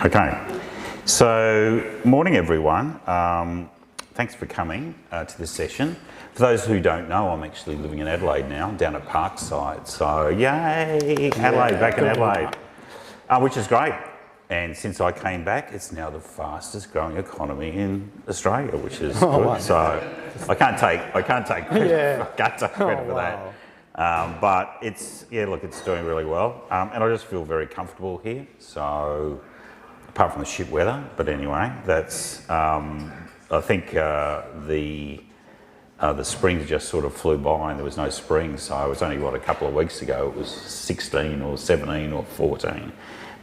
Okay, so morning everyone. Thanks for coming to this session. For those who don't know, I'm actually living in Adelaide now, down at Parkside. So yay, Adelaide, back in Adelaide, which is great. And since I came back, it's now the fastest growing economy in Australia, which is good. Wow. So I can't take credit for that. But it's doing really well. And I just feel very comfortable here. So apart from the shit weather, but anyway, that's, I think the spring just sort of flew by and there was no spring. So it was only, a couple of weeks ago, it was 16 or 17 or 14.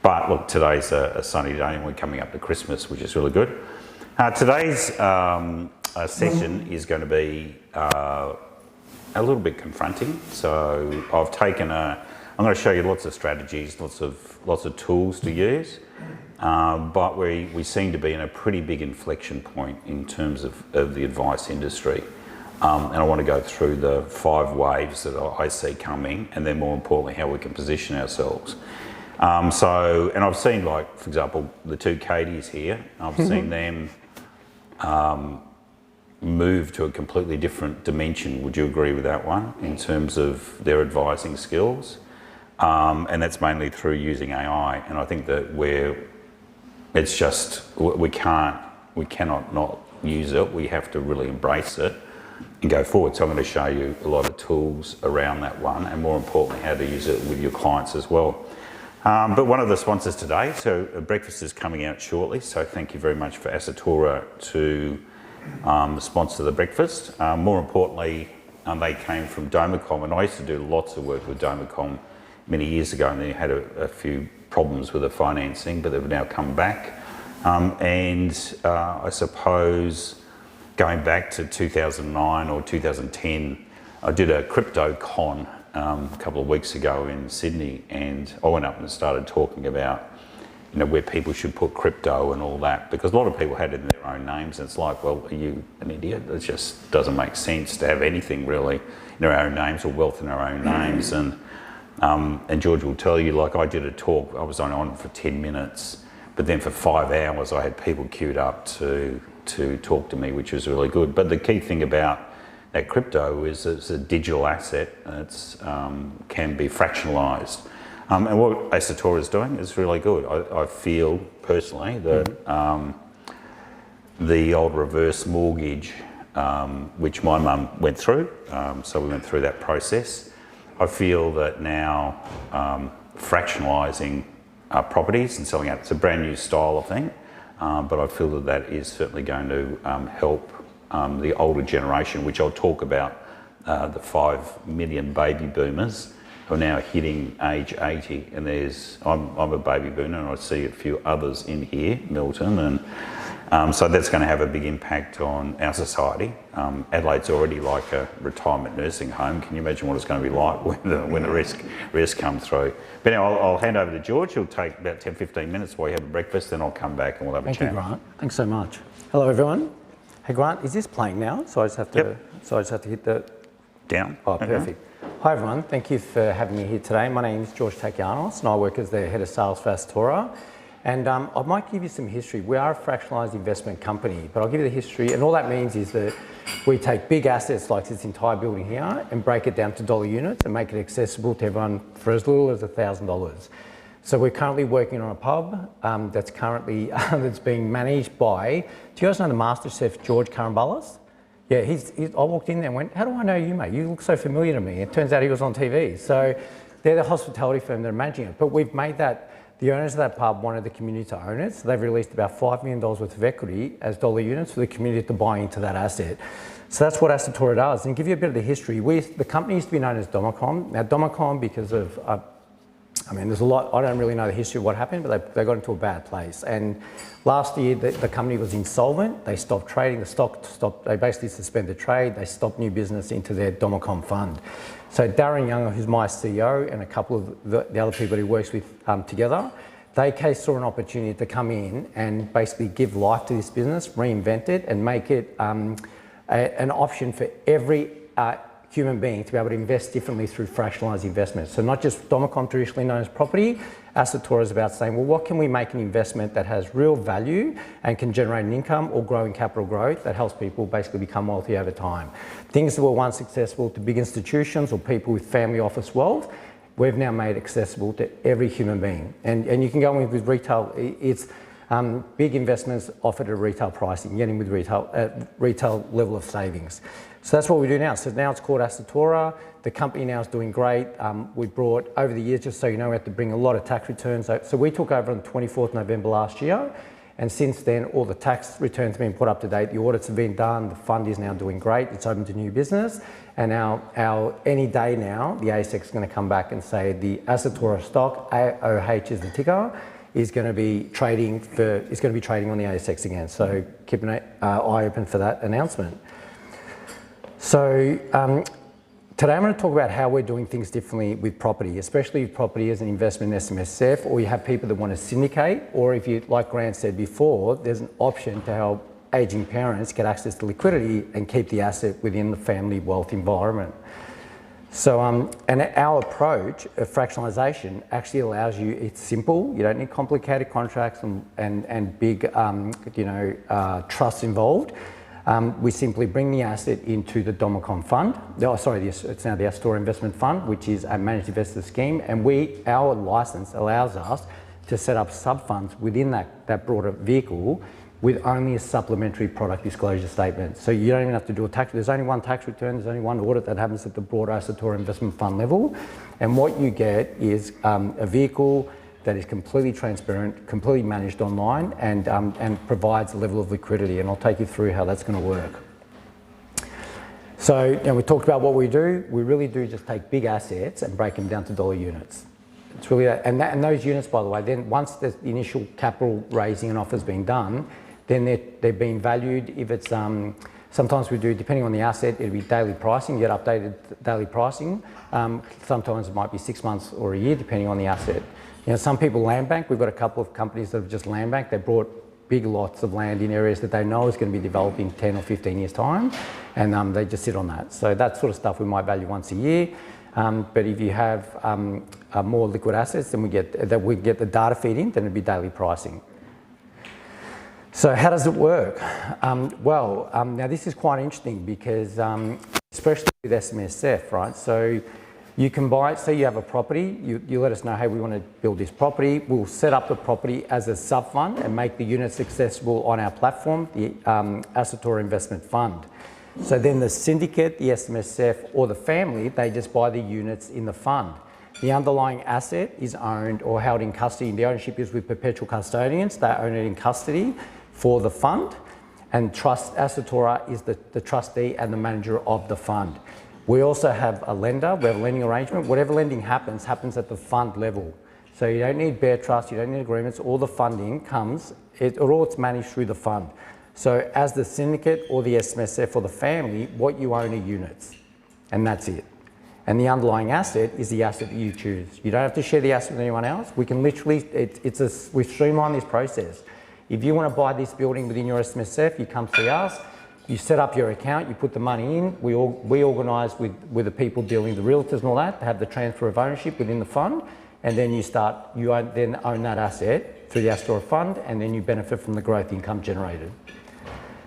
But look, today's a sunny day and we're coming up to Christmas, which is really good. Today's session is going to be a little bit confronting. So I'm going to show you lots of strategies, lots of tools to use. But we seem to be in a pretty big inflection point in terms of the advice industry. And I want to go through the 5 waves that I see coming, and then more importantly, how we can position ourselves. And I've seen, like, for example, the 2 Katies here, I've seen them move to a completely different dimension. Would you agree with that one in terms of their advising skills? And that's mainly through using AI. And I think that we cannot not use it. We have to really embrace it and go forward. So I'm going to show you a lot of tools around that one, and more importantly, how to use it with your clients as well. But one of the sponsors today, so breakfast is coming out shortly, so thank you very much for Asatora to sponsor the breakfast. More importantly, they came from Domicom, and I used to do lots of work with Domicom many years ago, and they had a few problems with the financing, but they've now come back. I suppose going back to 2009 or 2010, I did a crypto con a couple of weeks ago in Sydney, and I went up and started talking about, where people should put crypto and all that, because a lot of people had it in their own names, and it's like, well, are you an idiot? It just doesn't make sense to have anything really in our own names or wealth in our own names. And George will tell you, like, I did a talk, I was on for 10 minutes, but then for 5 hours I had people queued up to talk to me, which was really good. But the key thing about that crypto is it's a digital asset, and it's can be fractionalised. And what Asatora is doing is really good. I feel personally that the old reverse mortgage, which my mum went through, so we went through that process. I feel that now fractionalising properties and selling out, it's a brand new style of thing, but I feel that is certainly going to help the older generation, which I'll talk about, the 5 million baby boomers who are now hitting age 80, and I'm a baby boomer, and I see a few others in here, Milton, and so that's going to have a big impact on our society. Adelaide's already like a retirement nursing home. Can you imagine what it's going to be like when the risk come through? But anyway, I'll hand over to George. He'll take about 10-15 minutes while you have a breakfast, then I'll come back and we'll have a chat. Thank you, Grant. Thanks so much. Hello, everyone. Hey, Grant, is this playing now? So I just have to hit the down. Oh, perfect. Hi, everyone. Thank you for having me here today. My name is George Takianos, and I work as the head of sales for Asatora. And I might give you some history. We are a fractionalised investment company, but I'll give you the history. And all that means is that we take big assets like this entire building here and break it down to dollar units and make it accessible to everyone for as little as $1,000. So we're currently working on a pub that's currently that's being managed by, do you guys know the master chef, George Karambalas? Yeah, I walked in there and went, how do I know you, mate? You look so familiar to me. It turns out he was on TV. So they're the hospitality firm that are managing it. But we've made that, the owners of that pub wanted the community to own it. So they've released about $5 million worth of equity as dollar units for the community to buy into that asset. So that's what Asatora does. And to give you a bit of the history, the company used to be known as Domicom. Now Domicom, because of, there's a lot, I don't really know the history of what happened, but they got into a bad place. And last year, the company was insolvent. They stopped trading, the stock stopped, they basically suspended trade. They stopped new business into their Domicom fund. So Darren Younger, who's my CEO, and a couple of the other people he works with together, they saw an opportunity to come in and basically give life to this business, reinvent it, and make it an option for every human beings to be able to invest differently through fractionalised investments. So not just Domicom, traditionally known as property. Assetora is about saying, well, what can we make an investment that has real value and can generate an income or growing capital growth that helps people basically become wealthy over time. Things that were once accessible to big institutions or people with family office wealth, we've now made accessible to every human being. And you can go in with retail, it's big investments offered at retail pricing, getting with retail level of savings. So that's what we do now. So now it's called Assetora. The company now is doing great. We brought, over the years, just so you know, we had to bring a lot of tax returns. So we took over on the 24th November last year. And since then, all the tax returns have been put up to date. The audits have been done. The fund is now doing great. It's open to new business. And our any day now, the ASX is going to come back and say the Assetora stock, AOH is the ticker, is going to be trading on the ASX again. So keep an eye open for that announcement. So today I'm going to talk about how we're doing things differently with property, especially with property as an investment in SMSF, or you have people that want to syndicate, or if you, like Grant said before, there's an option to help ageing parents get access to liquidity and keep the asset within the family wealth environment. So, and our approach of fractionalisation actually allows you, it's simple, you don't need complicated contracts and big, trusts involved. We simply bring the asset into the Domicom fund. It's now the Assetora Investment Fund, which is a managed investor scheme, and our licence allows us to set up sub-funds within that broader vehicle with only a supplementary product disclosure statement. So you don't even have to do a tax, there's only one tax return, there's only one audit that happens at the broader Assetora Investment Fund level, and what you get is a vehicle that is completely transparent, completely managed online, and provides a level of liquidity. And I'll take you through how that's going to work. So, we talked about what we do. We really do just take big assets and break them down to dollar units. It's really that, and those units, by the way, then once the initial capital raising and offer's been done, then they're being valued. If it's sometimes we do, depending on the asset, it'll be daily pricing. You get updated daily pricing. Sometimes it might be 6 months or a year, depending on the asset. Some people land bank. We've got a couple of companies that have just land bank. They brought big lots of land in areas that they know is going to be developed in 10 or 15 years' time, and they just sit on that. So that sort of stuff we might value once a year. But if you have more liquid assets, then we get the data feed in, then it'd be daily pricing. So how does it work? Now this is quite interesting because, especially with SMSF, right? So you can buy, say you have a property, you let us know, hey, we want to build this property. We'll set up the property as a sub-fund and make the units accessible on our platform, the Assetora Investment Fund. So then the syndicate, the SMSF, or the family, they just buy the units in the fund. The underlying asset is owned or held in custody. The ownership is with perpetual custodians. They own it in custody for the fund. And Assetora is the trustee and the manager of the fund. We also have a lender, we have a lending arrangement. Whatever lending happens at the fund level. So you don't need bare trust, you don't need agreements, all the funding comes, it's managed through the fund. So as the syndicate or the SMSF or the family, what you own are units, and that's it. And the underlying asset is the asset that you choose. You don't have to share the asset with anyone else. We can literally, we've streamlined this process. If you want to buy this building within your SMSF, you come see us. You set up your account, you put the money in, we organise with the people dealing, the realtors and all that, to have the transfer of ownership within the fund, and then you then own that asset through the Assetora fund, and then you benefit from the growth income generated.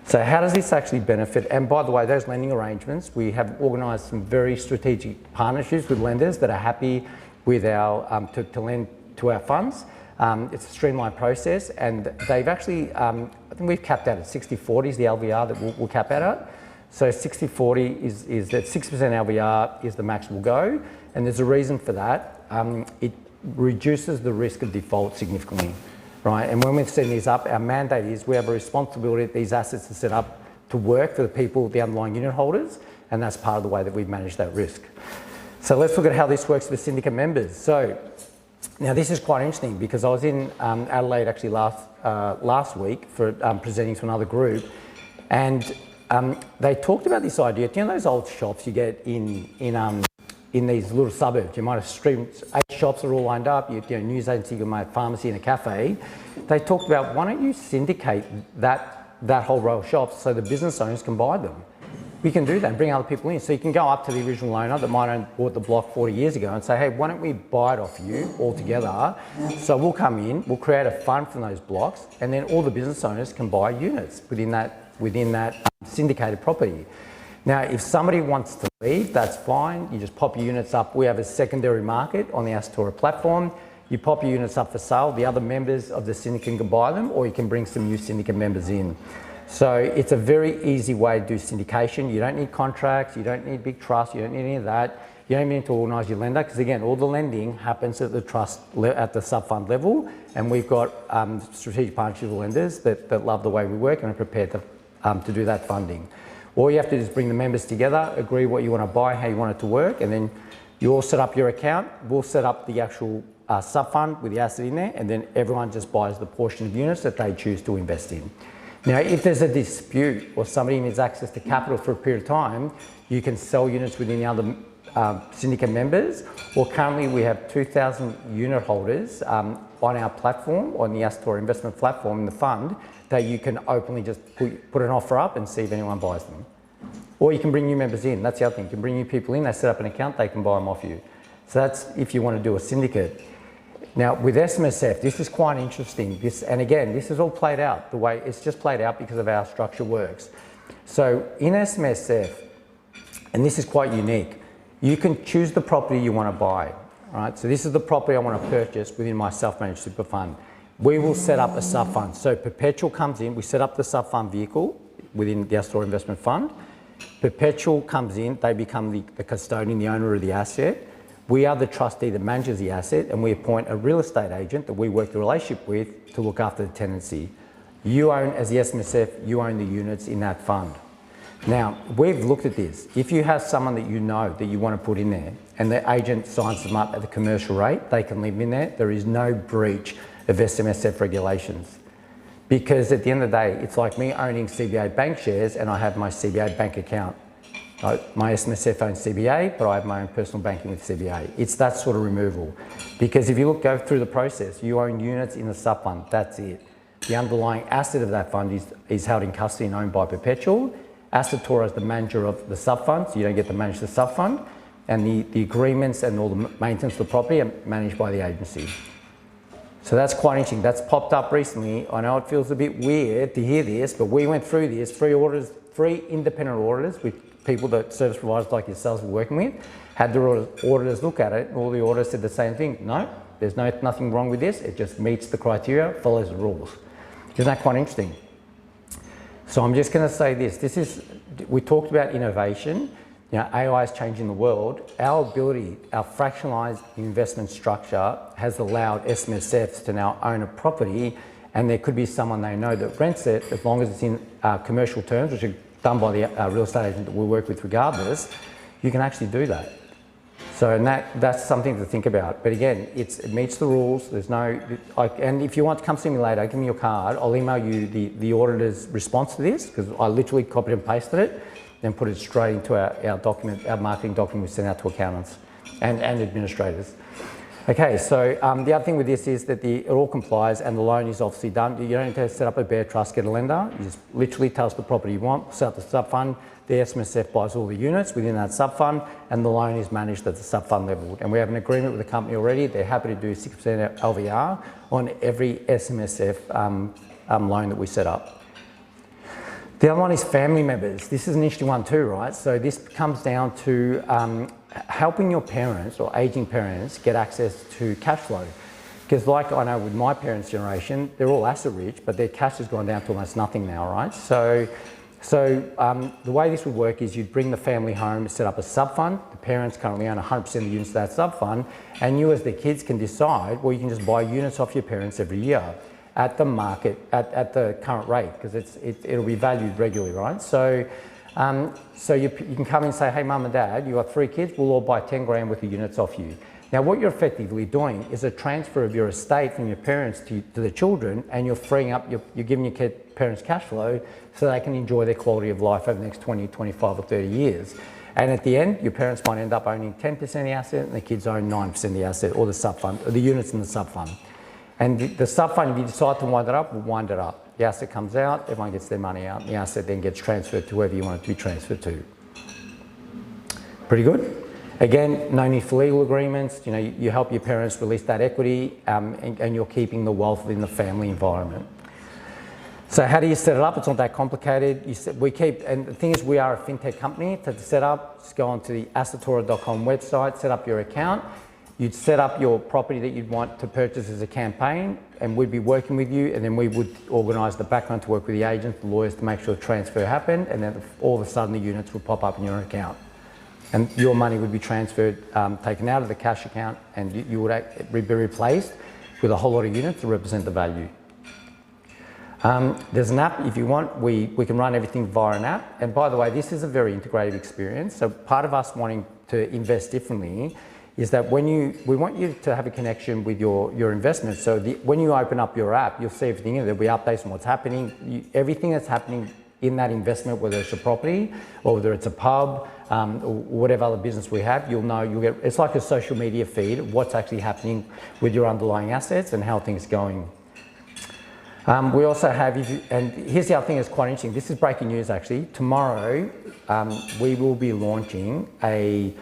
So how does this actually benefit? And by the way, those lending arrangements, we have organised some very strategic partnerships with lenders that are happy with to lend to our funds. It's a streamlined process, and they've actually, I think we've capped out at 60/40 is the LVR that we'll cap out at. So 60/40 is that 6% LVR is the max we'll go, and there's a reason for that. It reduces the risk of default significantly, right? And when we're setting these up, our mandate is we have a responsibility that these assets are set up to work for the people, the underlying unit holders, and that's part of the way that we've managed that risk. So let's look at how this works for the syndicate members. So now this is quite interesting because I was in Adelaide actually last week for presenting to another group, and they talked about this idea. Do you know those old shops you get in these little suburbs? You might have streamed 8 shops are all lined up. You know, news agency, you might have pharmacy and a cafe. They talked about why don't you syndicate that whole row of shops so the business owners can buy them. we can do that and bring other people in. So you can go up to the original owner that might have bought the block 40 years ago and say, hey, why don't we buy it off you all together? So we'll come in, we'll create a fund from those blocks, and then all the business owners can buy units within that syndicated property. Now, if somebody wants to leave, that's fine. You just pop your units up. We have a secondary market on the Asatora platform. You pop your units up for sale. The other members of the syndicate can buy them, or you can bring some new syndicate members in. So it's a very easy way to do syndication. You don't need contracts, you don't need big trusts, you don't need any of that. You don't need to organise your lender, because again, all the lending happens at the trust, at the sub-fund level, and we've got strategic partnership lenders that love the way we work and are prepared to do that funding. All you have to do is bring the members together, agree what you want to buy, how you want it to work, and then you all set up your account. We'll set up the actual sub-fund with the asset in there, and then everyone just buys the portion of units that they choose to invest in. Now, if there's a dispute or somebody needs access to capital for a period of time, you can sell units within the other syndicate members, or currently we have 2,000 unit holders on our platform, on the Asatora investment platform in the fund, that you can openly just put an offer up and see if anyone buys them. Or you can bring new members in. That's the other thing. You can bring new people in, they set up an account, they can buy them off you. So that's if you want to do a syndicate. Now, with SMSF, this is quite interesting. And again, this is all played out the way it's just played out because of how our structure works. So in SMSF, and this is quite unique, you can choose the property you want to buy. Right? So this is the property I want to purchase within my self-managed super fund. We will set up a sub-fund. So Perpetual comes in, we set up the sub-fund vehicle within the Asatora Investment Fund. Perpetual comes in, they become the custodian, the owner of the asset. We are the trustee that manages the asset, and we appoint a real estate agent that we work the relationship with to look after the tenancy. You own, as the SMSF, you own the units in that fund. Now, we've looked at this. If you have someone that you know that you want to put in there, and the agent signs them up at the commercial rate, they can live in there. There is no breach of SMSF regulations. Because at the end of the day, it's like me owning CBA bank shares and I have my CBA bank account. My SMSF owns CBA, but I have my own personal banking with CBA. It's that sort of removal. Because if you go through the process, you own units in the sub-fund, that's it. The underlying asset of that fund is held in custody and owned by Perpetual. Asatora is the manager of the sub-fund, so you don't get to manage the sub-fund. And the agreements and all the maintenance of the property are managed by the agency. So that's quite interesting. That's popped up recently. I know it feels a bit weird to hear this, but we went through this, three independent auditors with people that service providers like yourselves were working with, had the auditors look at it, and all the auditors said the same thing. No, there's nothing wrong with this. It just meets the criteria, follows the rules. Isn't that quite interesting? So I'm just going to say this. We talked about innovation. You know, AI is changing the world. Our ability, our fractionalised investment structure has allowed SMSFs to now own a property, and there could be someone they know that rents it, as long as it's in commercial terms, which are done by the real estate agent that we work with regardless. You can actually do that. So, and that's something to think about. But again, it meets the rules. There's no, and if you want to come see me later, give me your card. I'll email you the auditor's response to this, because I literally copied and pasted it, then put it straight into our document, our marketing document we send out to accountants and administrators. Okay, so the other thing with this is that it all complies and the loan is obviously done. You don't need to set up a bare trust, get a lender. You just literally tell us the property you want, set up the sub-fund. The SMSF buys all the units within that sub-fund, and the loan is managed at the sub-fund level. And we have an agreement with the company already. They're happy to do 6% LVR on every SMSF loan that we set up. The other one is family members. This is an interesting one too, right? So this comes down to helping your parents or aging parents get access to cash flow. Because like I know with my parents' generation, they're all asset rich, but their cash has gone down to almost nothing now, right? So the way this would work is you'd bring the family home, set up a sub-fund. The parents currently own 100% of the units of that sub-fund, and you as the kids can decide, well, you can just buy units off your parents every year at the market, at the current rate, because it'll be valued regularly, right? So you can come and say, hey, mum and dad, you've got 3 kids, we'll all buy 10 grand worth of units off you. Now, what you're effectively doing is a transfer of your estate from your parents to the children, and you're freeing up, you're giving your parents cash flow so they can enjoy their quality of life over the next 20, 25 or 30 years. And at the end, your parents might end up owning 10% of the asset and the kids own 9% of the asset, or the sub-fund, or the units in the sub-fund. And the sub-fund, if you decide to wind it up, we'll wind it up. The asset comes out, everyone gets their money out, and the asset then gets transferred to whoever you want it to be transferred to. Pretty good? Again, no need for legal agreements. You know, you help your parents release that equity, and you're keeping the wealth within the family environment. So how do you set it up? It's not that complicated. And the thing is, we are a fintech company. To set up, just go onto the assetora.com website, set up your account. You'd set up your property that you'd want to purchase as a campaign, and we'd be working with you, and then we would organise the background to work with the agents, the lawyers, to make sure the transfer happened, and then all of a sudden the units would pop up in your account. And your money would be transferred, taken out of the cash account, and you would be replaced with a whole lot of units to represent the value. There's an app if you want. We can run everything via an app. And by the way, this is a very integrated experience. So part of us wanting to invest differently is that we want you to have a connection with your investments. So when you open up your app, you'll see everything in there. There'll be updates on what's happening, everything that's happening in that investment, whether it's a property or whether it's a pub, or whatever other business we have, you'll get, it's like a social media feed of what's actually happening with your underlying assets and how things are going. We also have, and here's the other thing that's quite interesting, this is breaking news actually. Tomorrow, we will be launching a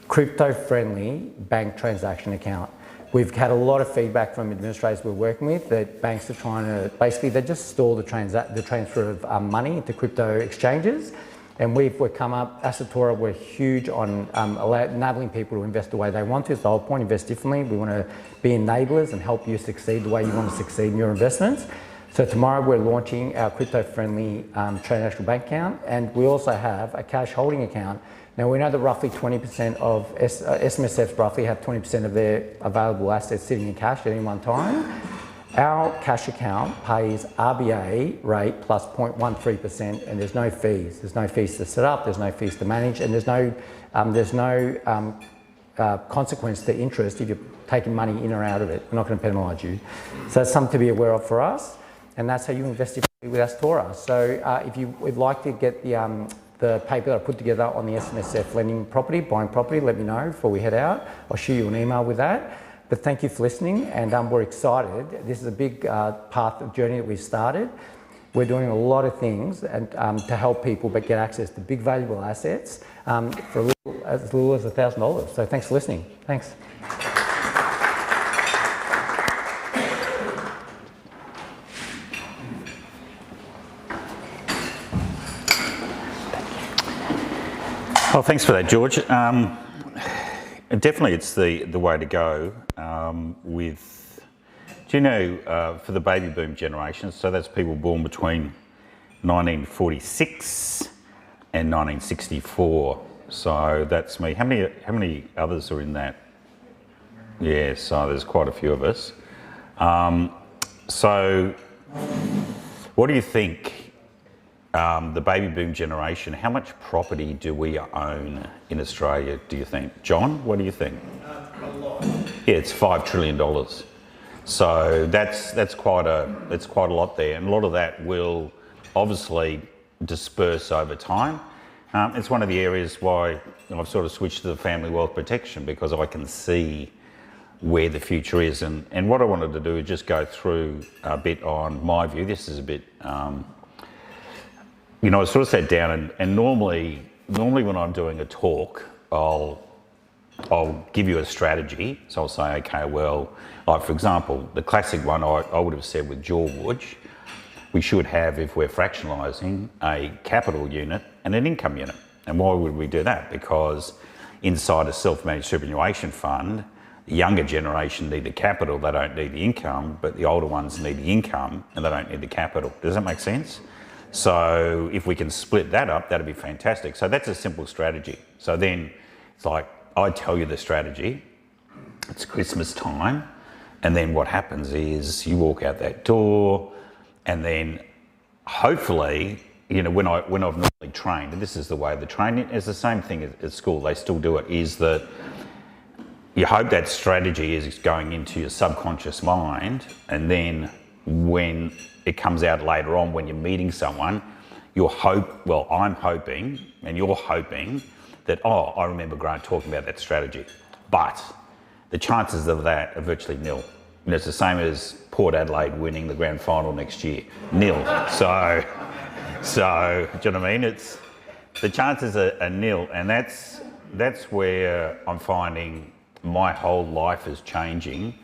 crypto-friendly bank transaction account. We've had a lot of feedback from administrators we're working with that banks are trying to, basically they just stall the transfer of money into crypto exchanges. And we've come up, Assetora, we're huge on enabling people to invest the way they want to. It's the whole point, invest differently. We want to be enablers and help you succeed the way you want to succeed in your investments. So tomorrow we're launching our crypto-friendly transactional bank account, and we also have a cash holding account. Now we know that roughly 20% of SMSFs roughly have 20% of their available assets sitting in cash at any one time. Our cash account pays RBA rate plus 0.13%, and there's no fees. There's no fees to set up, there's no fees to manage, and there's no consequence to interest if you're taking money in or out of it. We're not going to penalise you. So that's something to be aware of for us, and that's how you invest with Assetora. So if you would like to get the paper that I put together on the SMSF lending property, buying property, let me know before we head out. I'll shoot you an email with that. But thank you for listening, and we're excited. This is a big path of journey that we've started. We're doing a lot of things and to help people but get access to big valuable assets for as little as $1,000. So thanks for listening. Thanks. Well, thanks for that, George. Definitely it's the way to go do you know, for the baby boom generation, so that's people born between 1946 and 1964. So that's me. How many others are in that? Yeah, so there's quite a few of us. So what do you think, the baby boom generation, how much property do we own in Australia, do you think? John, what do you think? A lot. Yeah, it's $5 trillion. So that's quite a lot there, and a lot of that will obviously disperse over time. It's one of the areas why I've sort of switched to the family wealth protection, because I can see where the future is, and what I wanted to do is just go through a bit on my view. This is a bit, you know, I sort of sat down and normally when I'm doing a talk, I'll give you a strategy. So I'll say, okay, well, like for example, the classic one I would have said with George, we should have, if we're fractionalising, a capital unit and an income unit. And why would we do that? Because inside a self-managed superannuation fund, the younger generation need the capital, they don't need the income, but the older ones need the income and they don't need the capital. Does that make sense? So if we can split that up, that'd be fantastic. So that's a simple strategy. So then it's like, I tell you the strategy, it's Christmas time, and then what happens is you walk out that door, and then hopefully, you know, when I've normally trained, and this is the way the training is the same thing at school, they still do it, is that you hope that strategy is going into your subconscious mind, and then when it comes out later on when you're meeting someone, I'm hoping, and you're hoping, that, oh, I remember Grant talking about that strategy. But the chances of that are virtually nil. it's the same as Port Adelaide winning the grand final next year, 0. So do you know what I mean? It's the chances are 0, and that's where I'm finding my whole life is changing,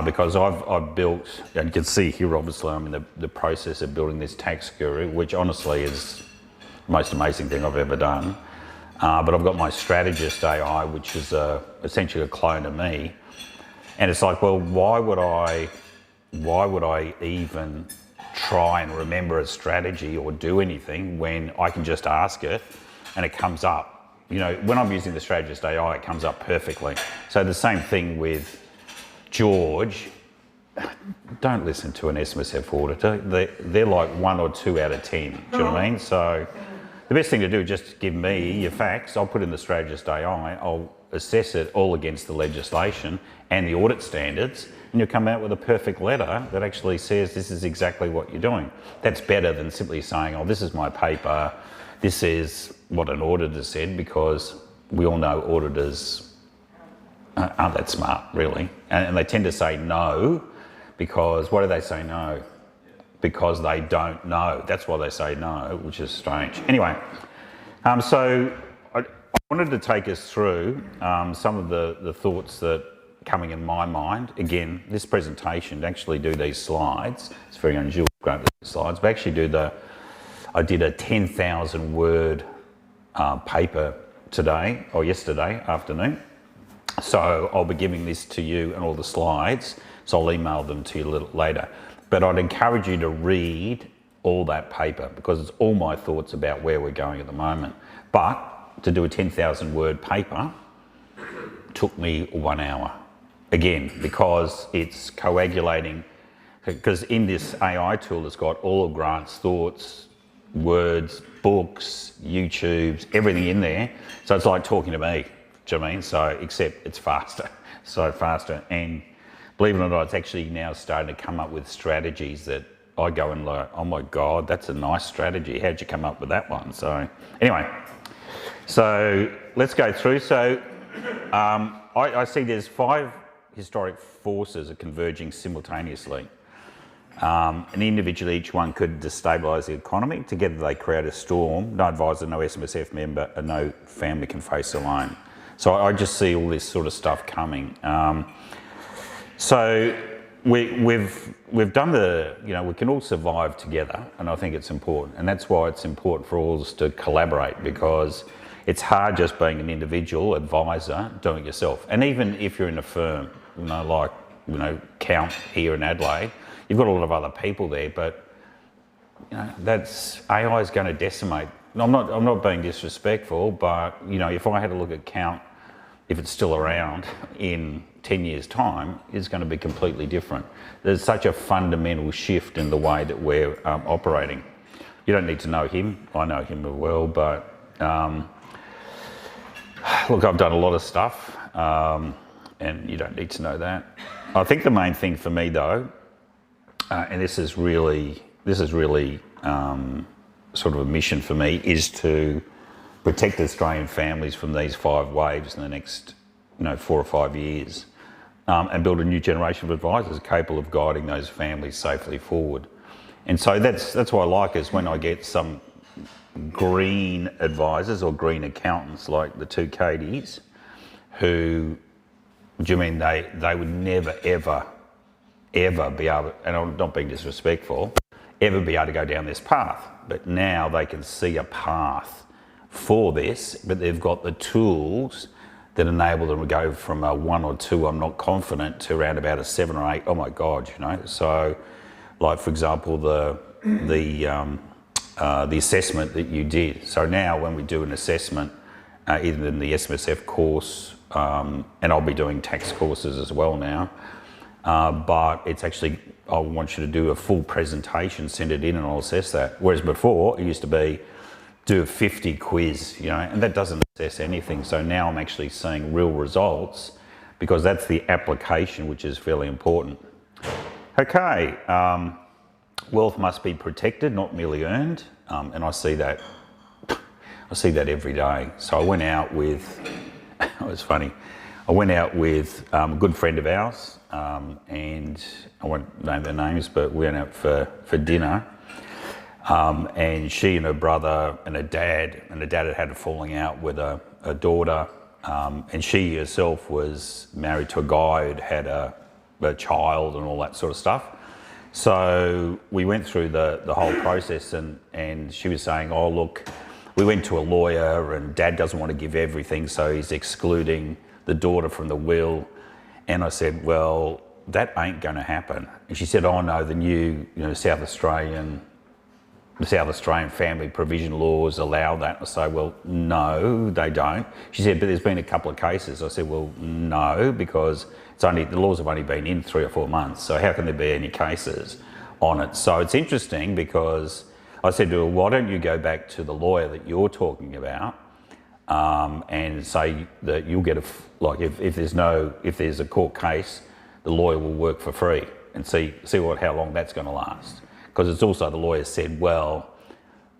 because I've built, and you can see here obviously I'm in the process of building this tax guru, which honestly is the most amazing thing I've ever done. But I've got my strategist AI, which is essentially a clone of me, and it's like, well, why would I even try and remember a strategy or do anything when I can just ask it and it comes up? You know, when I'm using the strategist AI, it comes up perfectly. So the same thing with George. Don't listen to an SMSF auditor. They're like 1 or 2 out of 10. Do you know what I mean? So the best thing to do is just give me your facts. I'll put in the strategist AI. I'll assess it all against the legislation and the audit standards, and you'll come out with a perfect letter that actually says this is exactly what you're doing. That's better than simply saying, oh, this is my paper, this is what an auditor said, because we all know auditors aren't that smart, really. And they tend to say no, because why do they say no? Because they don't know. That's why they say no, which is strange. Anyway, so I wanted to take us through some of the thoughts that coming in my mind. Again, this presentation, to actually do these slides, it's very unusual to grab the slides, but actually I did a 10,000 word paper today, or yesterday afternoon. So I'll be giving this to you and all the slides, so I'll email them to you a little later. But I'd encourage you to read all that paper, because it's all my thoughts about where we're going at the moment. But to do a 10,000 word paper took me 1 hour. Again, because it's coagulating, because in this AI tool it's got all of Grant's thoughts, words, books, YouTubes, everything in there. So it's like talking to me, do you know what I mean? So, except it's faster, so faster. And believe it or not, it's actually now starting to come up with strategies that I go and like, oh my God, that's a nice strategy. How'd you come up with that one? So anyway, so let's go through. So I see there's 5 historic forces are converging simultaneously. And individually, each one could destabilise the economy. Together they create a storm. No advisor, no SMSF member, and no family can face alone. So I just see all this sort of stuff coming. So we've done we can all survive together, and I think it's important. And that's why it's important for all of us to collaborate, because it's hard just being an individual advisor doing it yourself. And even if you're in a firm, Count here in Adelaide, you've got a lot of other people there, but that's AI is going to decimate. I'm not being disrespectful, but if I had to look at Count, if it's still around in 10 years' time, it's going to be completely different. There's such a fundamental shift in the way that we're operating. You don't need to know him. I know him well, but look, I've done a lot of stuff, and you don't need to know that. I think the main thing for me, though, and this is really sort of a mission for me, is to protect Australian families from these 5 waves in the next 4 or 5 years, and build a new generation of advisors capable of guiding those families safely forward. And so that's what I like, is when I get some green advisors or green accountants like the 2 Katies, who, do you mean they would never ever be able, and I'm not being disrespectful, ever be able to go down this path. But now they can see a path for this, but they've got the tools that enable them to go from a 1 or 2, I'm not confident, to around about a 7 or 8, oh my God, So, like for example, the assessment that you did. So now when we do an assessment, either in the SMSF course, and I'll be doing tax courses as well now, but it's actually, I want you to do a full presentation, send it in, and I'll assess that. Whereas before, it used to be do a 50 quiz, and that doesn't assess anything. So now I'm actually seeing real results, because that's the application, which is fairly important. Okay, wealth must be protected, not merely earned, and I see that every day. So I went out with, it was funny, I went out with a good friend of ours, and I won't name their names, but we went out for dinner. And she and her brother and her dad had a falling out with a daughter, and she herself was married to a guy who'd had a child and all that sort of stuff. So we went through the whole process, and she was saying, oh look, we went to a lawyer and Dad doesn't want to give everything, so he's excluding the daughter from the will. And I said, well, that ain't going to happen. And she said, oh no, the new South Australian family provision laws allow that. I say, well, no, they don't. She said, but there's been a couple of cases. I said, well, no, because the laws have only been in 3 or 4 months, so how can there be any cases on it? So it's interesting because I said to her, why don't you go back to the lawyer that you're talking about and say that you'll get if there's a court case, the lawyer will work for free and see how long that's going to last. Because it's also, the lawyer said, well,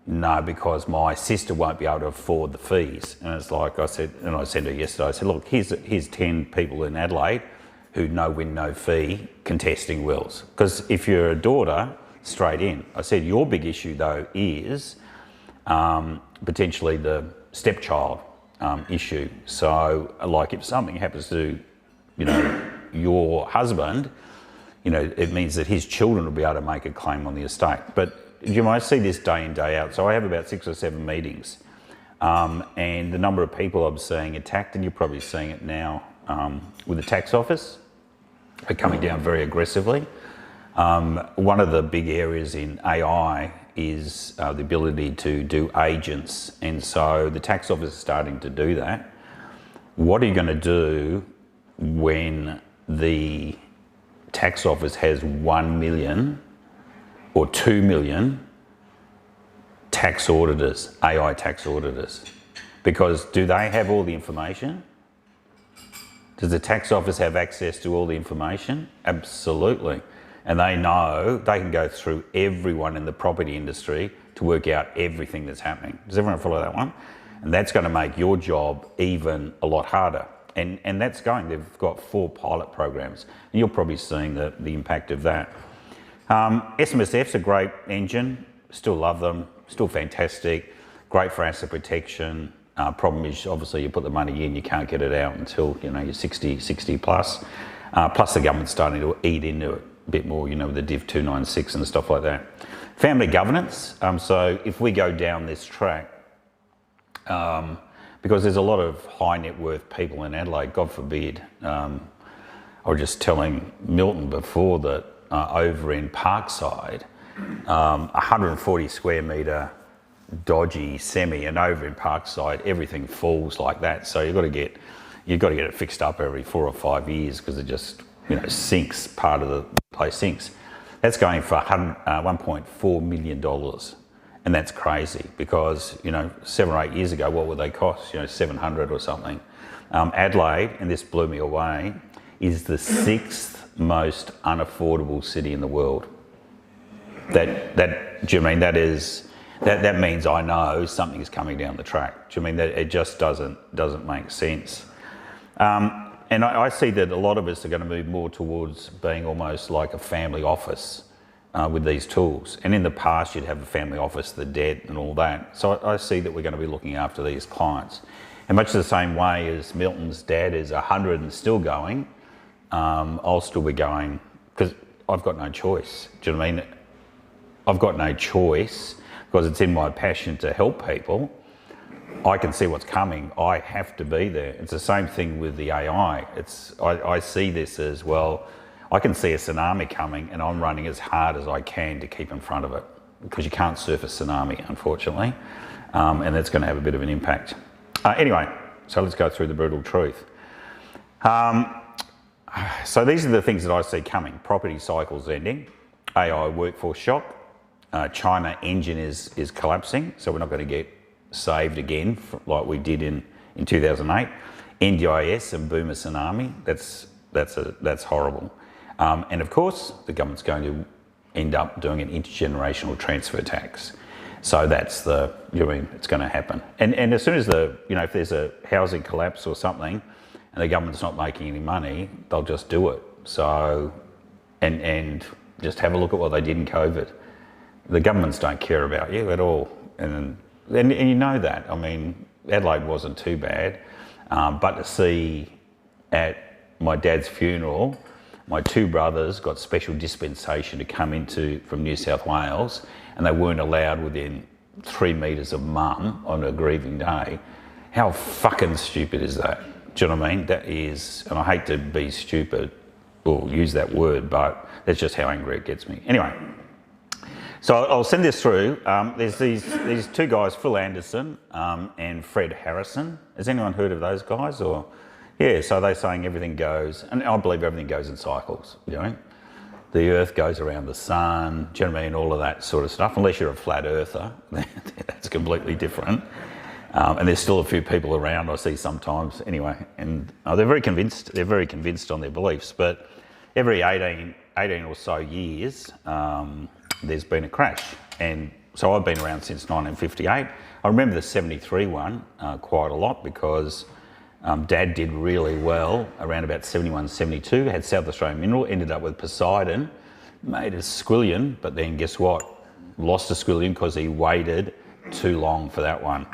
no, because my sister won't be able to afford the fees. And it's like I said to her yesterday, I said, look, here's 10 people in Adelaide who no win, no fee contesting wills. Because if you're a daughter, straight in. I said, your big issue though is potentially the stepchild issue. So like if something happens to, your husband, it means that his children will be able to make a claim on the estate. But I see this day in, day out. So I have about 6 or 7 meetings, and the number of people I'm seeing attacked, and you're probably seeing it now with the tax office, are coming down very aggressively. One of the big areas in AI is the ability to do agents, and so the tax office is starting to do that. What are you going to do when the tax office has 1 million or 2 million tax auditors, AI tax auditors? Because do they have all the information? Does the tax office have access to all the information? Absolutely. And they know they can go through everyone in the property industry to work out everything that's happening. Does everyone follow that one? And that's going to make your job even a lot harder. And that's going. They've got 4 pilot programs. And you're probably seeing the impact of that. SMSF's a great engine. Still love them. Still fantastic. Great for asset protection. Problem is, obviously, you put the money in, you can't get it out until you're 60 plus. Plus, the government's starting to eat into it a bit more, with the Div 296 and stuff like that. Family governance. So if we go down this track, because there's a lot of high net worth people in Adelaide, God forbid. I was just telling Milton before that over in Parkside, 140 square metre dodgy semi, and over in Parkside everything falls like that. So you've got to get it fixed up every 4 or 5 years because it just sinks. Part of the place sinks. That's going for $1.4 million, and that's crazy because 7 or 8 years ago, what would they cost? 700 or something. Adelaide, and this blew me away, is the 6th most unaffordable city in the world. Do you mean that is? That means I know something is coming down the track. Do you mean that it just doesn't make sense? And I see that a lot of us are going to move more towards being almost like a family office with these tools. And in the past, you'd have a family office, the debt and all that. So I see that we're going to be looking after these clients. And much the same way as Milton's dad is 100 and still going, I'll still be going because I've got no choice. Do you know what I mean? I've got no choice because it's in my passion to help people. I can see what's coming. I have to be there. It's the same thing with the AI. I see this as, well, I can see a tsunami coming and I'm running as hard as I can to keep in front of it because you can't surf a tsunami, unfortunately, and that's going to have a bit of an impact. Anyway, so let's go through the brutal truth. So these are the things that I see coming. Property cycles ending, AI workforce shock, China engine is collapsing, so we're not going to get saved again like we did in 2008. NDIS and boomer tsunami, that's horrible. And of course, the government's going to end up doing an intergenerational transfer tax. So that's it's going to happen. And as soon as if there's a housing collapse or something, and the government's not making any money, they'll just do it. So, and just have a look at what they did in COVID. The governments don't care about you at all, and you know that. I mean, Adelaide wasn't too bad, but to see at my dad's funeral, my two brothers got special dispensation to come from New South Wales, and they weren't allowed within 3 metres of mum on a grieving day. How fucking stupid is that? Do you know what I mean? That is, and I hate to be stupid or use that word, but that's just how angry it gets me. Anyway, so I'll send this through. There's these two guys, Phil Anderson and Fred Harrison. Has anyone heard of those guys? Or yeah, so they're saying everything goes, and I believe everything goes in cycles, you know? The earth goes around the sun, do you know what I mean? All of that sort of stuff, unless you're a flat earther, that's completely different. And there's still a few people around I see sometimes anyway, and they're very convinced on their beliefs, but every 18 or so years, there's been a crash. And so I've been around since 1958. I remember the 73 one quite a lot because Dad did really well around about 71, 72, had South Australian Mineral, ended up with Poseidon, made a squillion, but then guess what? Lost a squillion because he waited too long for that one.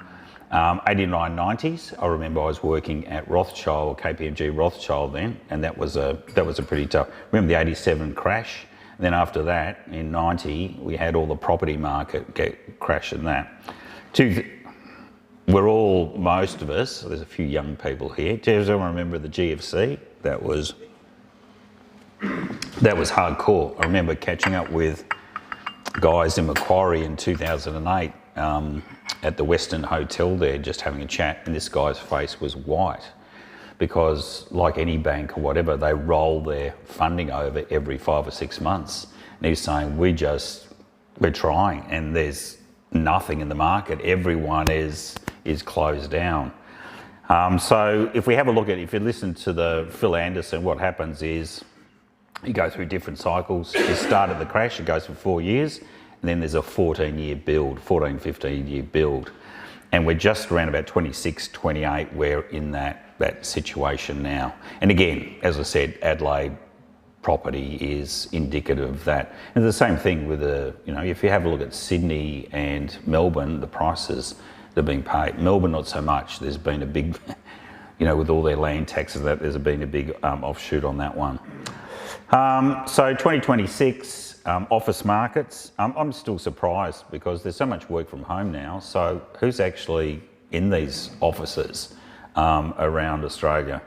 89, 90s, I remember I was working at Rothschild, KPMG Rothschild then, and that was a pretty tough. Remember the 87 crash? And then after that, in 90, we had all the property market get crash in that. Most of us, there's a few young people here. Does anyone remember the GFC? That was hardcore. I remember catching up with guys in Macquarie in 2008 at the Western Hotel there, just having a chat, and this guy's face was white because, like any bank or whatever, they roll their funding over every 5 or 6 months. And he was saying, we're trying, and there's nothing in the market. Everyone is closed down. So if you listen to the Phil Anderson, what happens is you go through different cycles. You start at the crash, it goes for 4 years, and then there's a 15 year build. And we're just around about 26, 28, we're in that situation now. And again, as I said, Adelaide property is indicative of that. And the same thing with if you have a look at Sydney and Melbourne, the prices that are being paid. Melbourne, not so much. There's been a big, with all their land taxes, there's been a big offshoot on that one. So 2026, office markets, I'm still surprised because there's so much work from home now. So who's actually in these offices around Australia?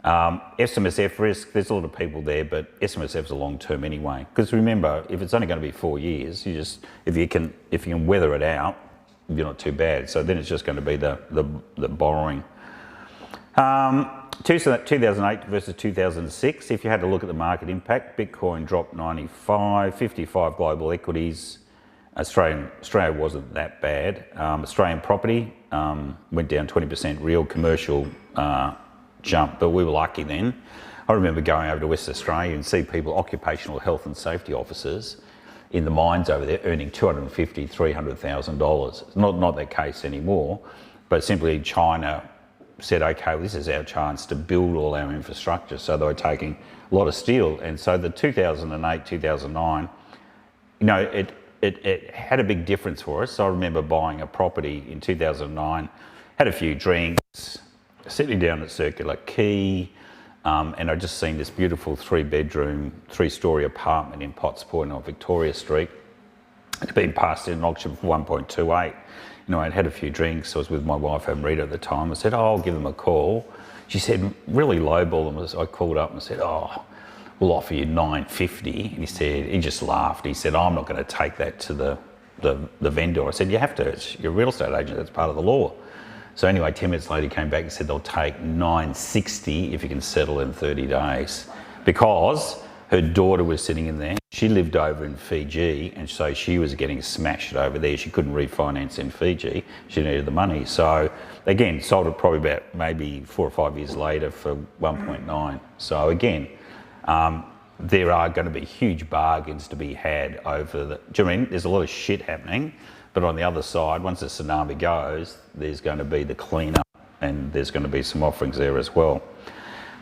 SMSF risk, there's a lot of people there, but SMSF's a long term anyway. Because remember, if it's only going to be 4 years, if you can weather it out, you're not too bad. So then it's just going to be the borrowing. 2008 versus 2006, if you had to look at the market impact, Bitcoin dropped 95, 55 global equities. Australia wasn't that bad. Australian property went down 20%, real commercial jump, but we were lucky then. I remember going over to West Australia and see people, occupational health and safety officers in the mines over there earning $250,000, $300,000. Not that case anymore, but simply China said, okay, well, this is our chance to build all our infrastructure. So they were taking a lot of steel. And so the 2008, 2009, it had a big difference for us. So I remember buying a property in 2009, had a few drinks, sitting down at Circular Quay, and I'd just seen this beautiful 3-bedroom, 3-story apartment in Potts Point on Victoria Street. It's been passed in an auction for 1.28. I'd had a few drinks. I was with my wife and Rita at the time. I said, I'll give them a call. She said, really lowball them. I called up and said, we'll offer you $950. And he just laughed. He said, I'm not going to take that to the vendor. I said, you have to. You're a real estate agent. That's part of the law. So anyway, 10 minutes later, he came back and said they'll take $960 if you can settle in 30 days. Because her daughter was sitting in there. She lived over in Fiji, and so she was getting smashed over there. She couldn't refinance in Fiji. She needed the money. So again, sold it probably about maybe 4 or 5 years later for 1.9. So again, there are going to be huge bargains to be had over the... Do you know what I mean? There's a lot of shit happening, but on the other side, once the tsunami goes, there's going to be the cleanup, and there's going to be some offerings there as well.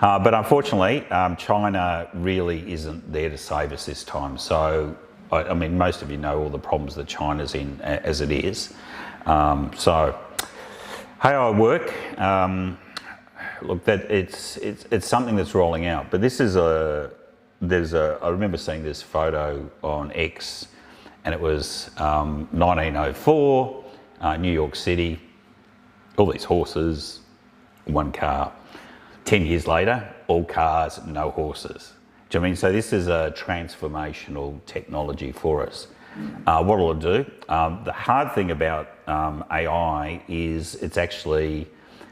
But unfortunately, China really isn't there to save us this time. So, I mean, most of you know all the problems that China's in as it is. So, how I work, look, that it's something that's rolling out. But this is I remember seeing this photo on X, and it was 1904, New York City, all these horses, one car. 10 years later, all cars, no horses. Do you know what I mean? So this is a transformational technology for us. What will it do? The hard thing about AI is it's actually,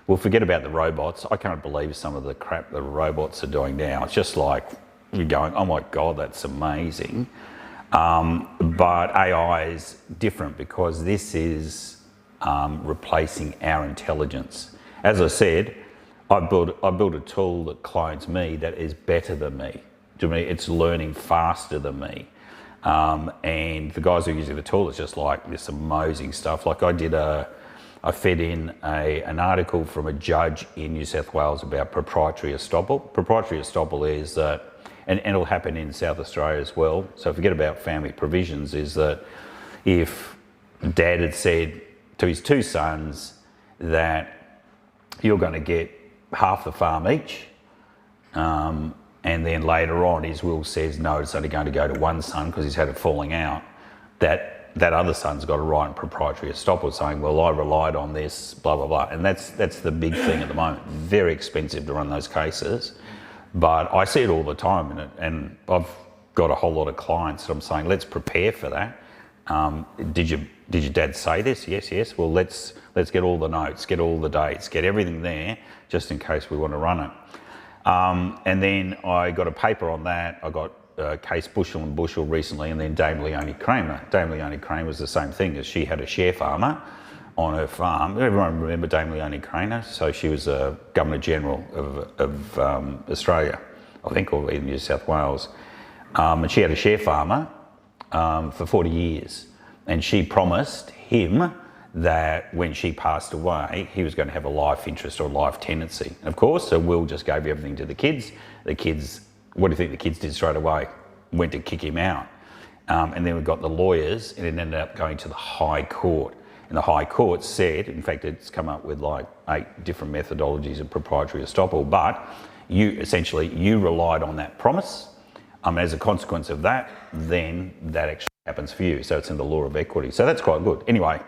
we'll forget about the robots. I can't believe some of the crap the robots are doing now. It's just like, you're going, oh my God, that's amazing. But AI is different because this is replacing our intelligence. As I said, I built a tool that clones me that is better than me. To me, it's learning faster than me. And the guys who are using the tool, it's just like this amazing stuff. Like I fed in an article from a judge in New South Wales about proprietary estoppel. Proprietary estoppel is that, and it'll happen in South Australia as well. So forget about family provisions, is that if Dad had said to his two sons that you're going to get half the farm each, and then later on his will says no, it's only going to go to one son because he's had a falling out, that other son's got a right in proprietary estoppel saying, well, I relied on this, blah, blah, blah. And that's the big thing at the moment. Very expensive to run those cases. But I see it all the time, and I've got a whole lot of clients that I'm saying, let's prepare for that. Did your dad say this? Yes. Well, let's get all the notes, get all the dates, get everything there, just in case we want to run it. And then I got a paper on that. I got Case Bushel and Bushel recently, and then Dame Leonie Kramer. Dame Leonie Kramer was the same thing, as she had a share farmer on her farm. Everyone remember Dame Leonie Kramer? So she was a Governor General of Australia, I think, or in New South Wales. And she had a share farmer for 40 years. And she promised him that when she passed away, he was going to have a life interest or life tenancy. And of course, so Will just gave everything to the kids. The kids, what do you think the kids did straight away? Went to kick him out. And then we got the lawyers, and it ended up going to the High Court. And the High Court said, in fact, it's come up with like 8 different methodologies of proprietary estoppel, but you relied on that promise. As a consequence of that, then that actually happens for you. So it's in the law of equity. So that's quite good. Anyway,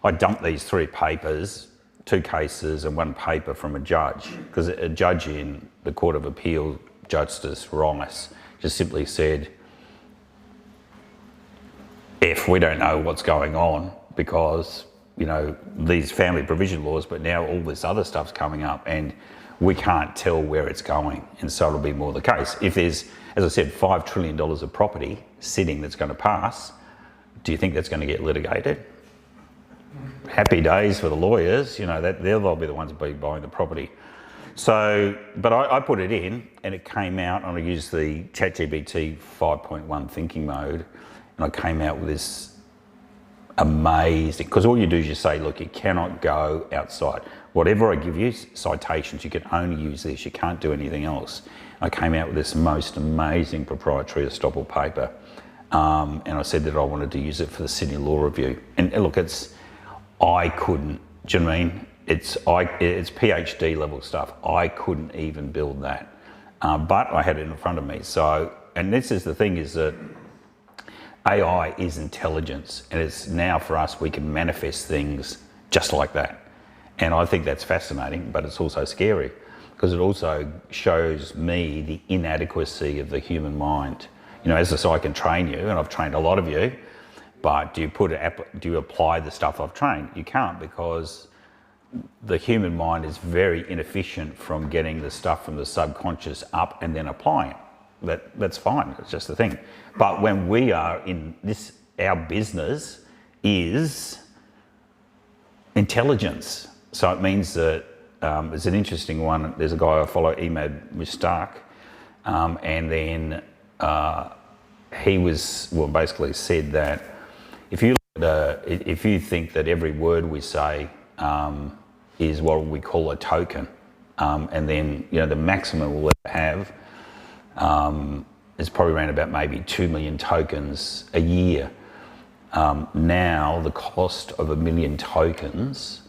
I dumped these 3 papers, 2 cases and 1 paper from a judge, because a judge in the Court of Appeal, Justice Rice, just simply said, we don't know what's going on because, you know, these family provision laws, but now all this other stuff's coming up and we can't tell where it's going. And so it'll be more the case. If there's, as I said, $5 trillion of property sitting that's going to pass, do you think that's going to get litigated? Happy days for the lawyers, you know, that they'll be the ones buying the property. So, but I put it in and it came out, and I used the ChatGPT 5.1 thinking mode, and I came out with this amazing, because all you do is you say, look, you cannot go outside. Whatever I give you, citations, you can only use this, you can't do anything else. I came out with this most amazing proprietary estoppel paper, and I said that I wanted to use it for the Sydney Law Review. And look, I couldn't, do you know what I mean? It's PhD level stuff. I couldn't even build that, but I had it in front of me. So, and this is the thing, is that AI is intelligence, and it's now for us, we can manifest things just like that. And I think that's fascinating, but it's also scary, because it also shows me the inadequacy of the human mind. You know, as I say, I can train you, and I've trained a lot of you, but do you apply the stuff I've trained? You can't, because the human mind is very inefficient from getting the stuff from the subconscious up and then applying it. That's fine, it's just the thing. But when we are in this, our business is intelligence. So it means that it's an interesting one. There's a guy I follow, Emad Mushtaq, and then he basically said that if you think that every word we say is what we call a token, and then the maximum we'll ever have is probably around about maybe 2 million tokens a year. Now the cost of 1 million tokens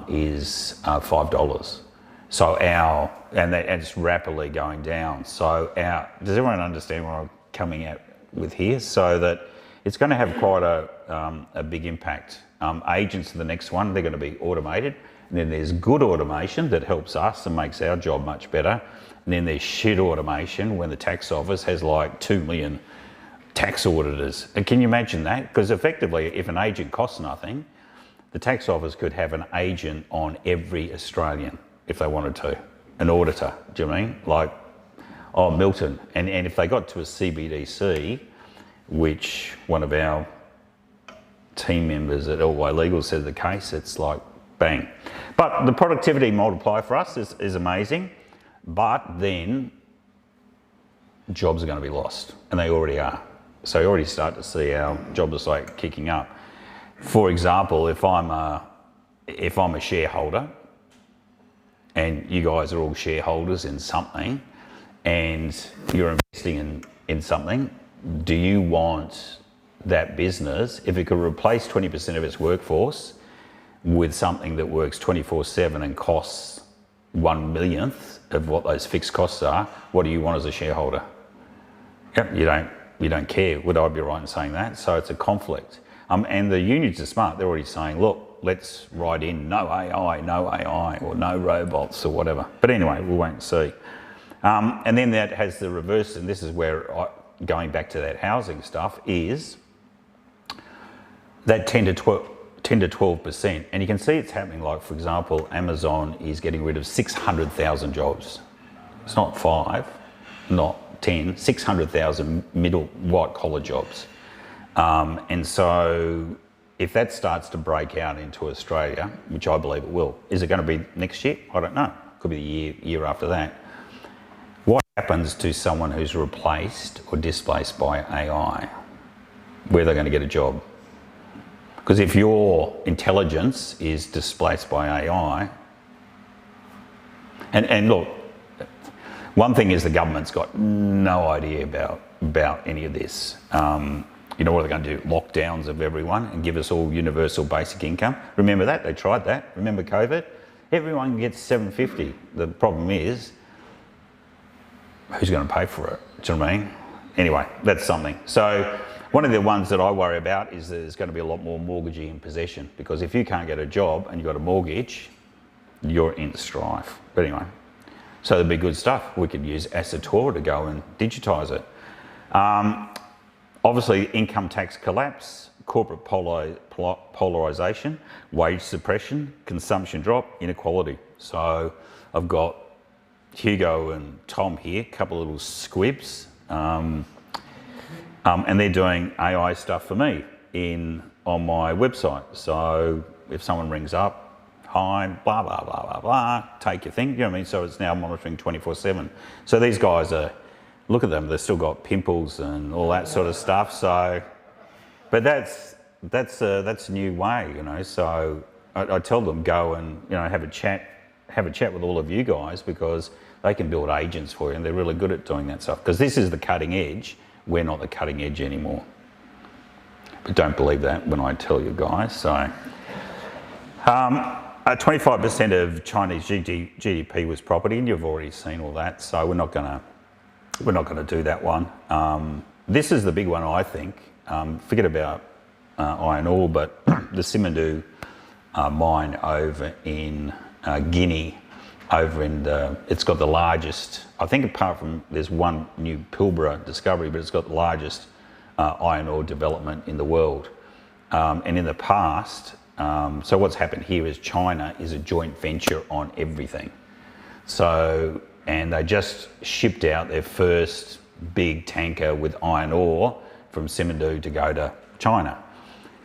is $5. So and it's rapidly going down. So does everyone understand what I'm coming at with here? So that it's going to have quite a big impact. Agents are the next one. They're going to be automated. And then there's good automation that helps us and makes our job much better. And then there's shit automation when the tax office has like 2 million tax auditors. And can you imagine that? Because effectively, if an agent costs nothing, the tax office could have an agent on every Australian if they wanted to, an auditor, do you know what I mean? Like, Milton. And if they got to a CBDC, which one of our team members at LYD Legal said the case, it's like bang. But the productivity multiplier for us is amazing, but then jobs are going to be lost, and they already are. So you already start to see our jobs like kicking up. For example, if I'm a shareholder, and you guys are all shareholders in something, and you're investing in something, do you want that business, if it could replace 20% of its workforce with something that works 24/7 and costs 1/millionth of what those fixed costs are, what do you want as a shareholder? Yep, you don't care. Would I be right in saying that? So it's a conflict. And the unions are smart. They're already saying, look, let's write in no AI, or no robots or whatever. But anyway, we'll wait and see. And then that has the reverse, and this is where, going back to that housing stuff, is that 10 to 12%. And you can see it's happening, like, for example, Amazon is getting rid of 600,000 jobs. It's not 5, not 10, 600,000 middle white-collar jobs. And so if that starts to break out into Australia, which I believe it will, is it going to be next year? I don't know. Could be the year after that. What happens to someone who's replaced or displaced by AI? Where are they going to get a job? Because if your intelligence is displaced by AI, and look, one thing is the government's got no idea about any of this. What are they going to do? Lockdowns of everyone and give us all universal basic income? Remember that? They tried that. Remember COVID? Everyone gets $750. The problem is, who's going to pay for it? Do you know what I mean? Anyway, that's something. So one of the ones that I worry about is that there's going to be a lot more mortgagee in possession, because if you can't get a job and you've got a mortgage, you're in strife. But anyway, so there'd be good stuff. We could use Assator to go and digitise it. Obviously, income tax collapse, corporate polarisation, wage suppression, consumption drop, inequality. So I've got Hugo and Tom here, a couple of little squibs, and they're doing AI stuff for me on my website. So if someone rings up, hi, blah, blah, blah, blah, blah, take your thing, you know what I mean? So it's now monitoring 24/7. So these guys look at them, they've still got pimples and all that sort of stuff. So, but that's a new way, So I tell them, go and have a chat with all of you guys, because they can build agents for you, and they're really good at doing that stuff. Because this is the cutting edge. We're not the cutting edge anymore. But don't believe that when I tell you guys. So, 25% of Chinese GDP was property, and you've already seen all that. So we're not going to do that one. This is the big one, I think. Forget about iron ore, but the Simandou mine over in Guinea, it's got the largest, I think, apart from, there's one new Pilbara discovery, but it's got the largest iron ore development in the world. And in the past, so what's happened here is China is a joint venture on everything. So, and they just shipped out their first big tanker with iron ore from Simandou to go to China.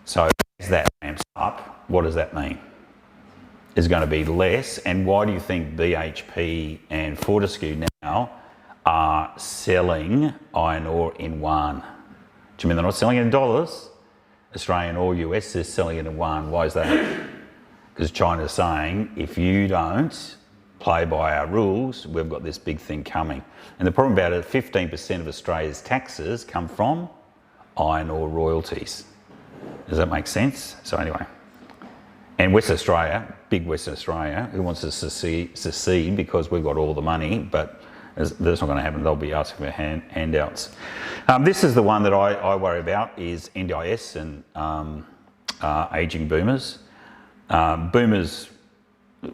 So as that ramps up, what does that mean? There's going to be less. And why do you think BHP and Fortescue now are selling iron ore in yuan? Do you mean they're not selling it in dollars? Australian or US is selling it in yuan. Why is that? Because China's saying, if you don't play by our rules, we've got this big thing coming. And the problem about it, 15% of Australia's taxes come from iron ore royalties. Does that make sense? So anyway, and Western Australia, big Western Australia, who wants to secede because we've got all the money, but that's not going to happen. They'll be asking for handouts. This is the one that I worry about, is NDIS and ageing boomers. Boomers,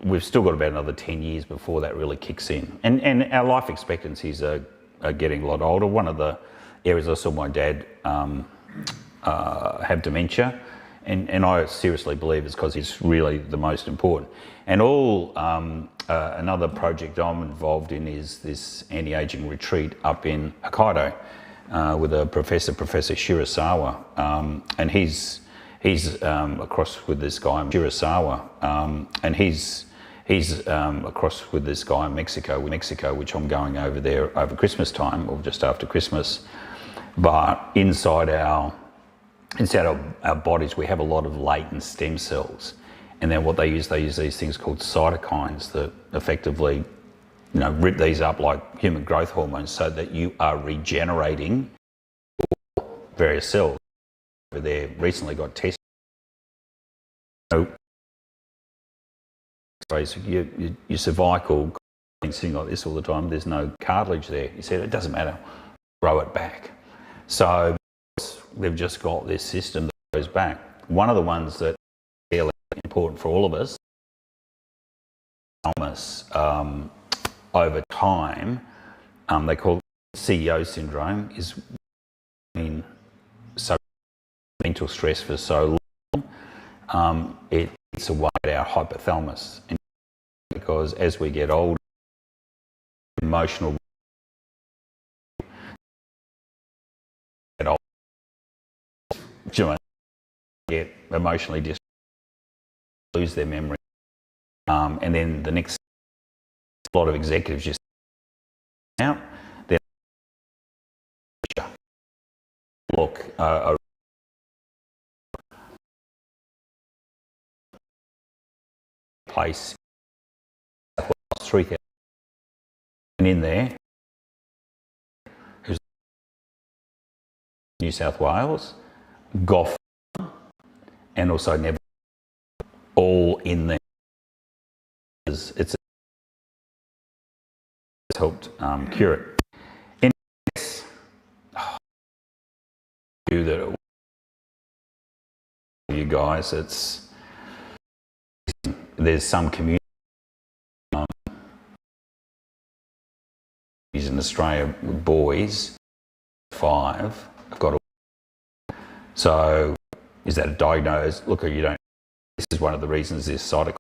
we've still got about another 10 years before that really kicks in. And our life expectancies are getting a lot older. One of the areas I saw my dad have dementia, and I seriously believe it's because it's really the most important. And another project I'm involved in is this anti-aging retreat up in Hokkaido with a Professor Shirasawa, and he's across with this guy in Shirasawa, and he's across with this guy in Mexico, which I'm going over there over Christmas time, or just after Christmas. But inside our bodies, we have a lot of latent stem cells, and then what they use these things called cytokines that effectively, rip these up like human growth hormones, so that you are regenerating various cells. Over there recently got tested. Your cervical, sitting like this all the time, there's no cartilage there. He said, it doesn't matter, grow it back. So they've just got this system that goes back. One of the ones that is fairly important for all of us, over time, they call it CEO syndrome, is so mental stress for so long, it eats away at our hypothalamus. And because as we get older, emotional get emotionally distressed, lose their memory, and then the next lot of executives just out. Then look, place 3,000, and in there, who's New South Wales, Gough, and also Never, all in there. It's helped cure it. And you guys, there's some community in Australia with boys, 5 have got a. So is that a diagnosis? Look, you don't. This is one of the reasons this cytokine.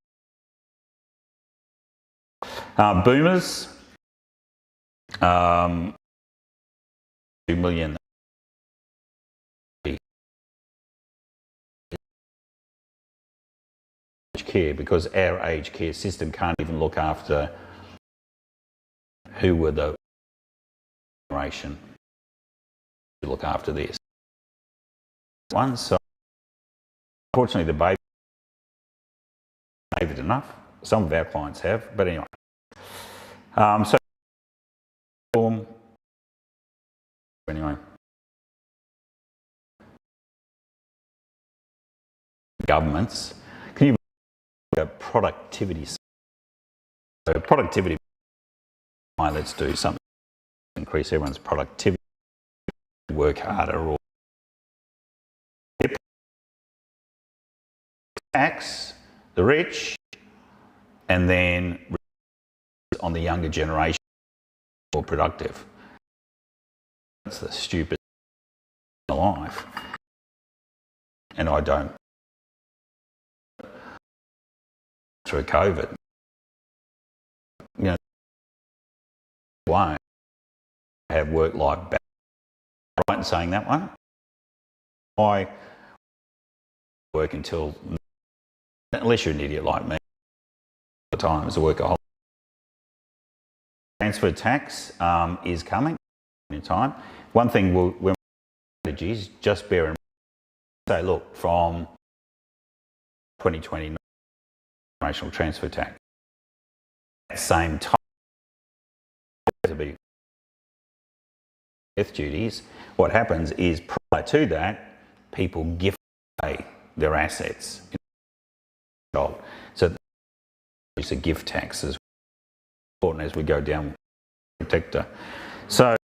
Boomers, 2 million. Care, because our aged care system can't even look after who were the generation to look after this one. So unfortunately, the baby saved it enough. Some of our clients have, but anyway. So anyway, governments, can you productivity? So productivity, let's do something to increase everyone's productivity, work harder, or tax the rich, and then on the younger generation more productive. That's the stupid life, and I don't. Through COVID, why have work-life balance? Right in saying that one. I work until, unless you're an idiot like me, the time as a workaholic. Transfer tax is coming in time. One thing when strategies, just bear in mind, say, look, from 2020, national transfer tax. At the same time, to be death duties, what happens is prior to that, people gift away their assets. So it's a gift tax as important as we go down protector. So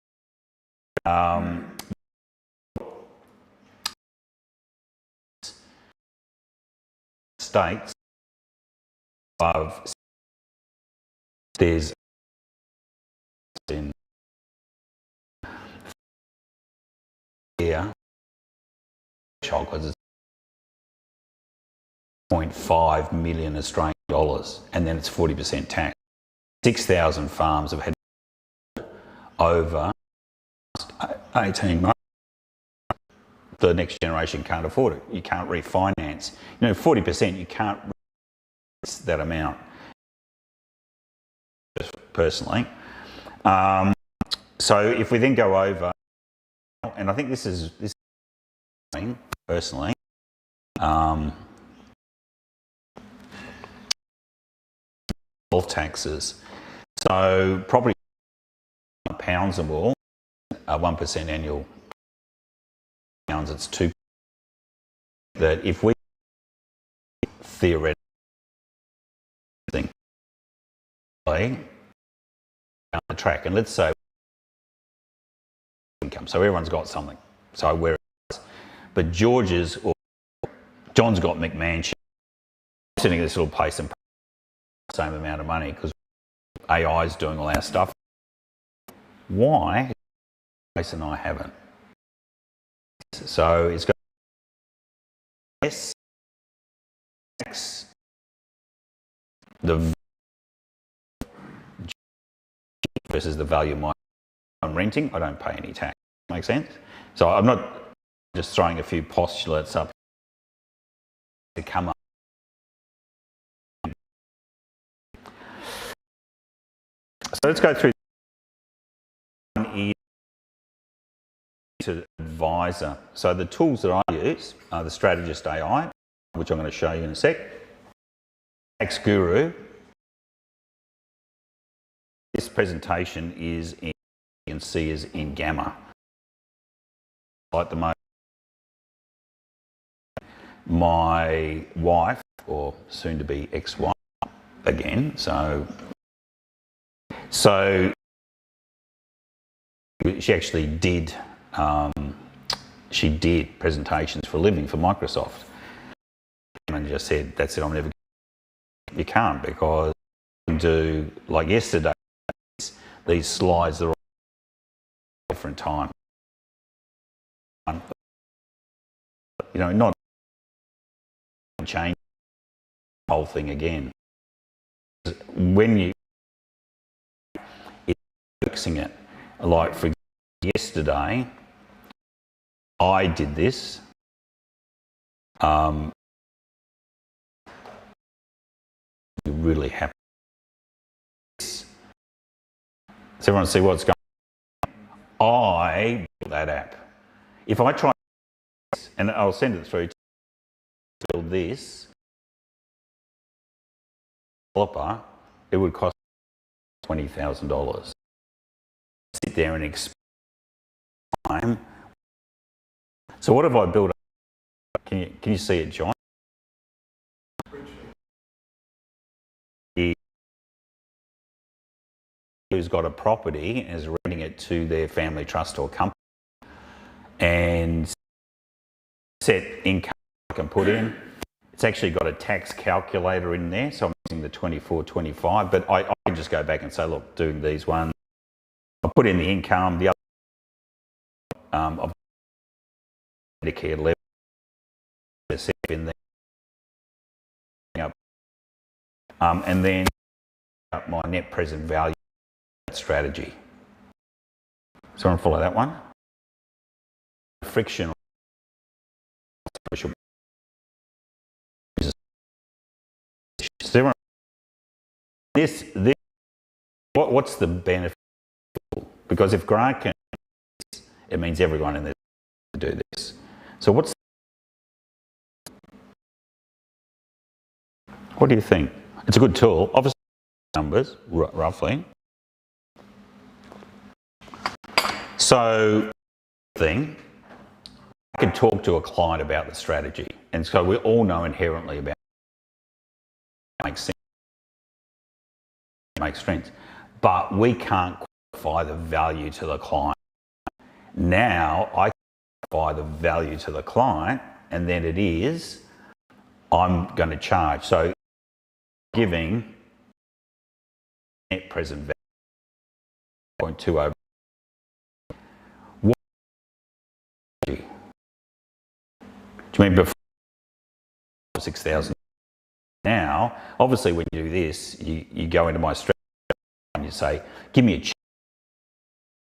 states of there's in here because it's 0.5 million Australian dollars, and then it's 40% tax. 6,000 farms have had over 18 months. The next generation can't afford it. You can't refinance. 40%, you can't refinance that amount. Just personally. So if we then go over, and I think this is personally, wealth taxes. So property pounds and more, 1% annual pounds, it's 2%. That if we theoretically think down the track, and let's say income, so everyone's got something, so where it is, but John's got McMansion, sitting in this little place and the same amount of money because AI is doing all our stuff. Why Jason and I haven't? So it's got less tax, the versus the value of my I'm renting, I don't pay any tax. Make sense? So I'm not just throwing a few postulates up to come up. So let's go through. One is to advisor. So the tools that I use are the Strategist AI, which I'm going to show you in a sec. Tax Guru. This presentation is in, you can see, is in Gamma. Like the most. My wife, or soon to be ex-wife again, so she actually did presentations for a living for Microsoft, and just said, that's it, I'm never. You can't, because you can do, like yesterday, these slides are all different time. Not change the whole thing again. When you fixing it, like for yesterday, I did this. You really happy. Does everyone see what's going on? I built that app. If I try this, and I'll send it through to build this developer, it would cost $20,000. Sit there and expend time. So what have I built? Can you see it, John? Who's got a property and is renting it to their family trust or company, and set income I can put in. It's actually got a tax calculator in there, so I'm using the 24-25, but I can just go back and say, look, doing these ones, I put in the income, the other I've Medicare level in there, and then my net present value strategy. So I want to follow that one. Friction. This what's the benefit? Because if Grant can, it means everyone in there to do this. So what do you think? It's a good tool. Obviously, numbers, roughly. So, I could talk to a client about the strategy, and so we all know inherently about it makes sense, it makes sense, but we can't quantify the value to the client. Now I quantify the value to the client, and then it is I'm going to charge. So giving net present value 0.20. Do you mean before 6,000? Now, obviously, when you do this, you go into my strategy and you say, "Give me a check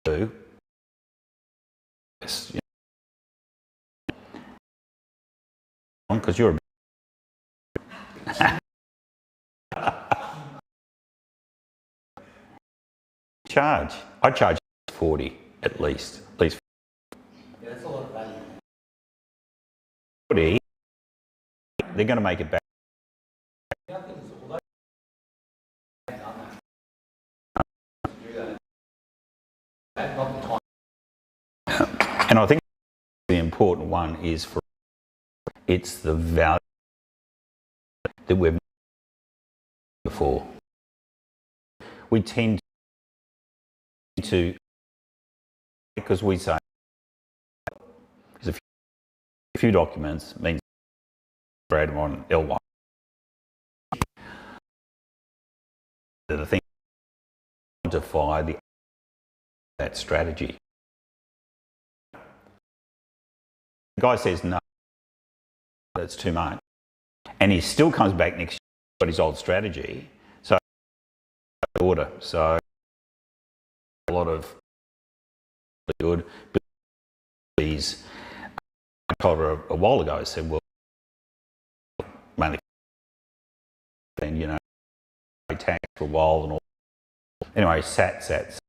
to yes, because you're a charge. I charge 40 at least. Yeah, that's a lot of value. 40. They're going to make it back. And I think the important one is for it's the value that we've before. We tend to, because we say there's a few documents means spread on L1. The thing to quantify that strategy. The guy says no, that's too much, and he still comes back next year with his old strategy. So order. So a lot of good. But these, I told her a while ago. I said, well, mainly, then pay tax for a while and all. Anyway, sat,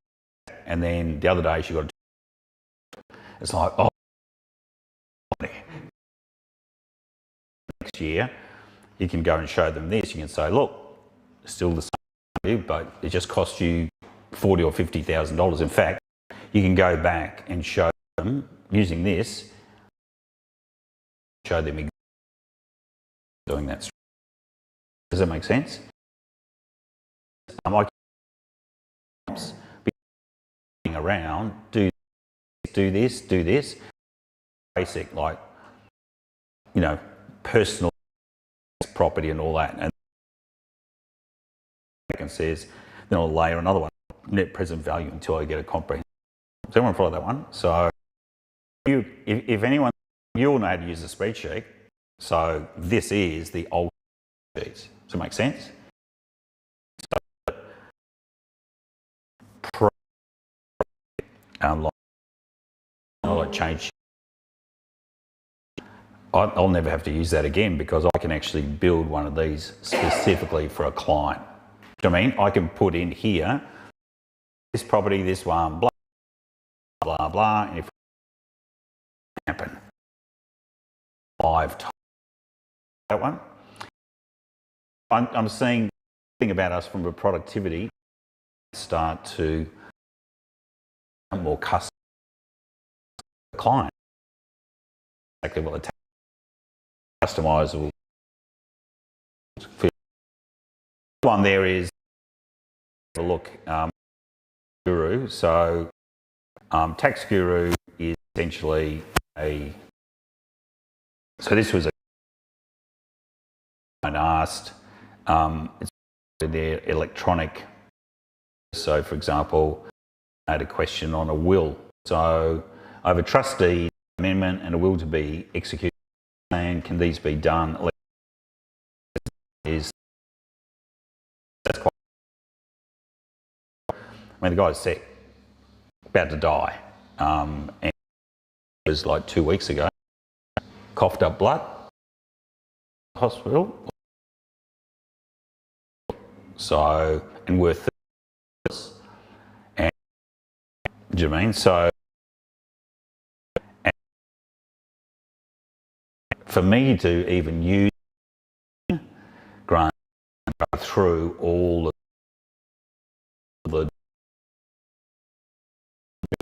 and then the other day she got. It's like, oh, next year you can go and show them this. You can say, look, still the same, but it just cost you $40,000 or $50,000. In fact, you can go back and show them using this. Show them doing that. Does that make sense? I being around, do this. Basic, like, personal property and all that. And says, then I'll layer another one, net present value, until I get a comprehensive. Does everyone follow that one? So if anyone, you all know how to use a spreadsheet. So this is the old sheets. Does it make sense? So, I'll change. I'll never have to use that again because I can actually build one of these specifically for a client. Do you know what I mean? I can put in here this property, this one, blah, blah, blah, and if it happen 5 times that one. I'm seeing thing about us from a productivity start to more custom client. Exactly what the customizable one there is. Look, Guru. So Tax Guru is essentially so this was asked, it's their electronic. So for example, I had a question on a will. So I have a trustee amendment and a will to be executed. And can these be done? That's quite. I mean, the guy's sick, about to die, and it was like 2 weeks ago. Coughed up blood, hospital. So, and worth and do you mean? So, for me to even use grant through all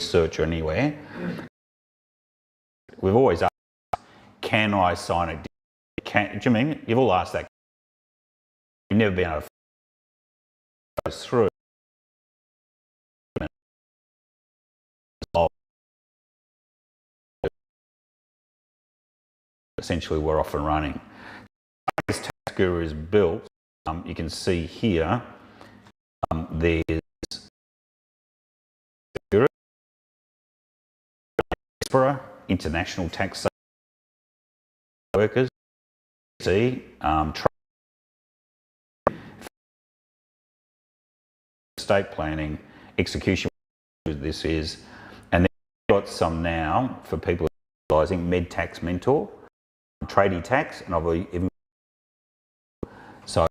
research or anywhere, we've always asked, can I sign it? Do you mean? You've all asked that. You've never been able to go through. Essentially, we're off and running. This Tax Guru is built. You can see here, there's Guru, international tax workers, estate planning, execution. This is, and then we've got some now for people utilising Med Tax Mentor, Tradie Tax, and I've even so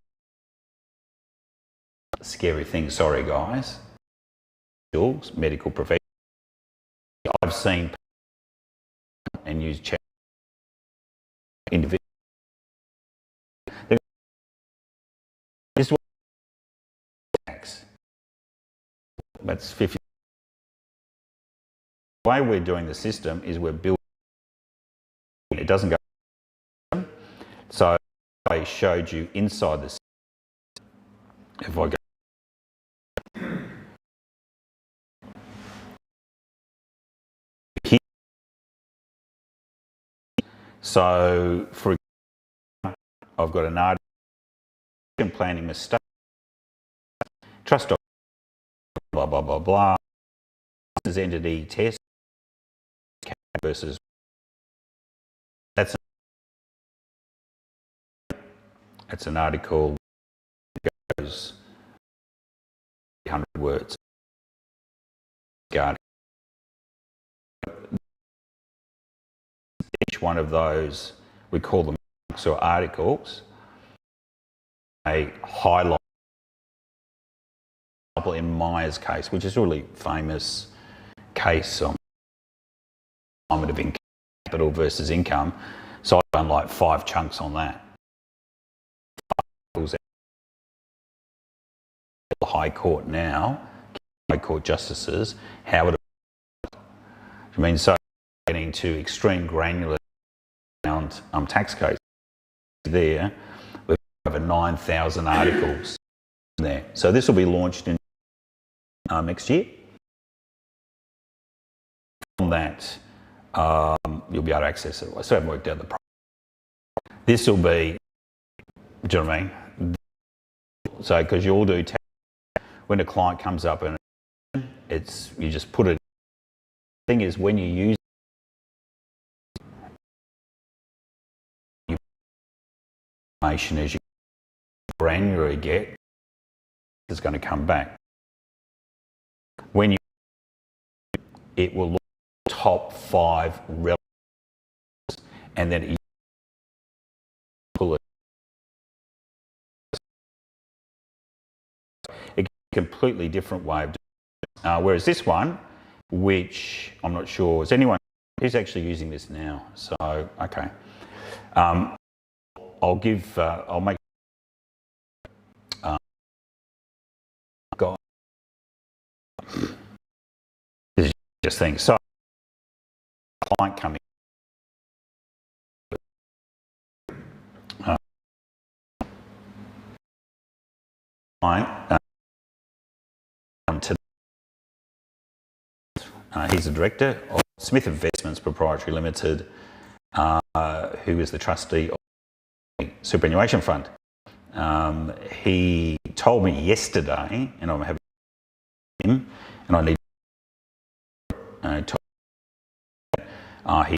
scary thing. Sorry, guys. Medical professionals. I've seen and use chat individual. This is what tax. That's 50. The way we're doing the system is we're building. It doesn't go. So I showed you inside the system. If I go. Here. So for example, I've got an article planning mistake. Trust blah blah blah blah. This is entity test versus that's an article that goes 100 words. Each one of those, we call them or articles, a highlight. In Myers case, which is a really famous case on alignment of capital versus income. So I've done like 5 chunks on that. The High Court now, High Court justices, how would it mean? So getting to extreme granular around tax cases there, we've got over 9,000 articles in there. So this will be launched in next year. From that, you'll be able to access it. I still haven't worked out the price. This will be, do you know what I mean? So, because you all do tax, when a client comes up and you just put it. The thing is, when you use information as you granular get, it's going to come back. When it will look at top 5 relevant, and then you pull it. It's a completely different way of doing it. Whereas this one, which I'm not sure, is anyone who's actually using this now? So, okay. I'll make this is just thing. So, client coming. He's the director of Smith Investments Proprietary Limited, who is the trustee of the superannuation fund. He told me yesterday, and I'm having him, and I need he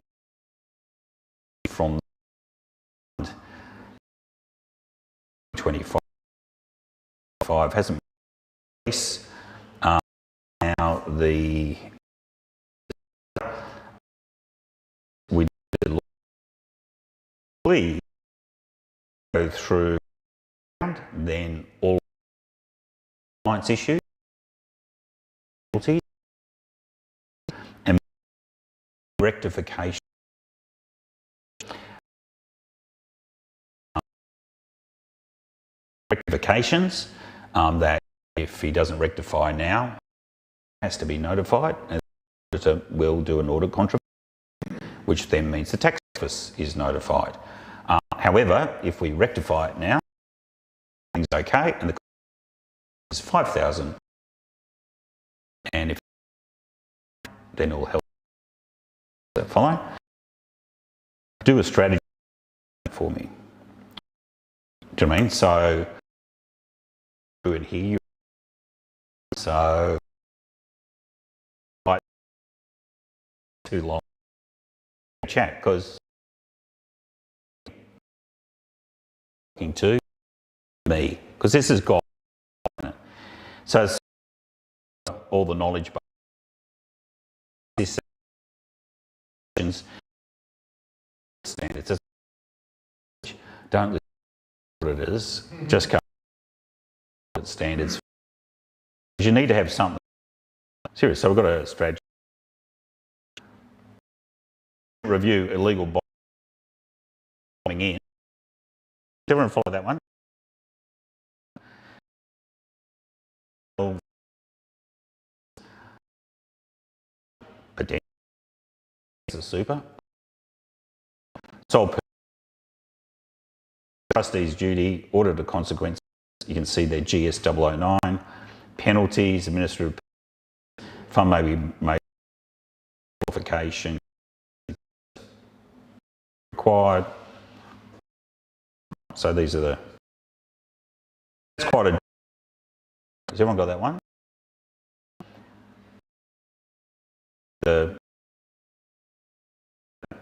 from 25 hasn't been now we did go through then all clients issues and rectification. Rectifications that if he doesn't rectify now, has to be notified. auditor will do an audit contribution, which then means the tax office is notified. However, if we rectify it now, things okay, and the is 5,000, and if then it'll help. Does that follow? Do a strategy for me. Do you know what I mean? So, do it here. So, too long chat because talking to me because this has got so it's all the knowledge base. This standards. Don't listen to auditors. Just come with standards. You need to have something serious. So we've got a strategy. Review illegal bombing in. Does everyone follow that one? A super. Sole trustees' duty, auditor consequences. You can see their GS 009, penalties, administrative fund may be made qualification required. So these are the. It's quite a. Has everyone got that one?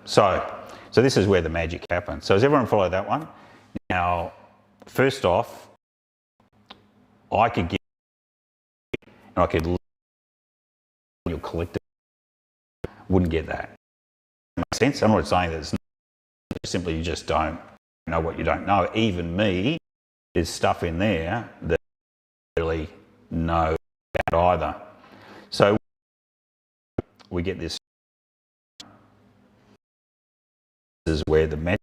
So this is where the magic happens. So does everyone follow that one? Now, first off, I could get, and I could your collective wouldn't get that. Makes sense? I'm not saying that it's not, simply you just don't know what you don't know. Even me, there's stuff in there that I really know about either. So we get this. This is where the magic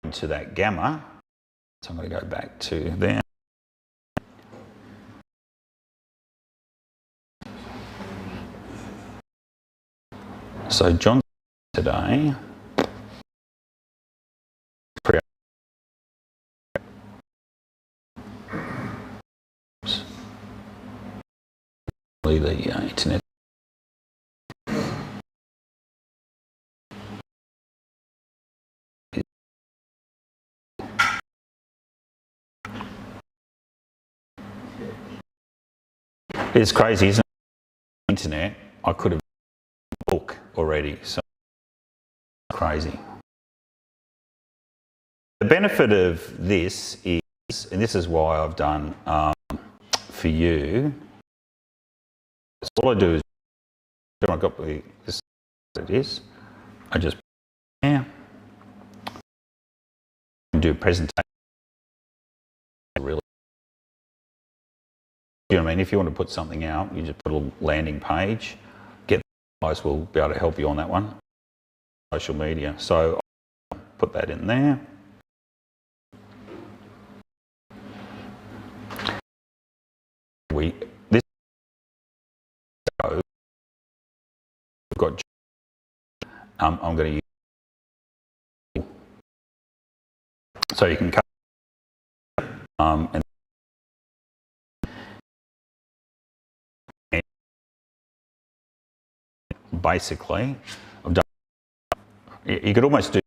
into that gamma. So I'm going to go back to there. So John today. The internet. It's crazy, isn't it? Internet, I could have a book already, so crazy. The benefit of this is, and this is why I've done for you. All I do is, I got this. It is. I just do a presentation. Really, you know what I mean? If you want to put something out, you just put a little landing page. Get guys will be able to help you on that one. Social media. So I'll put that in there. This we've got. I'm going to use. So you can cut. And basically, I've done. You could almost do it,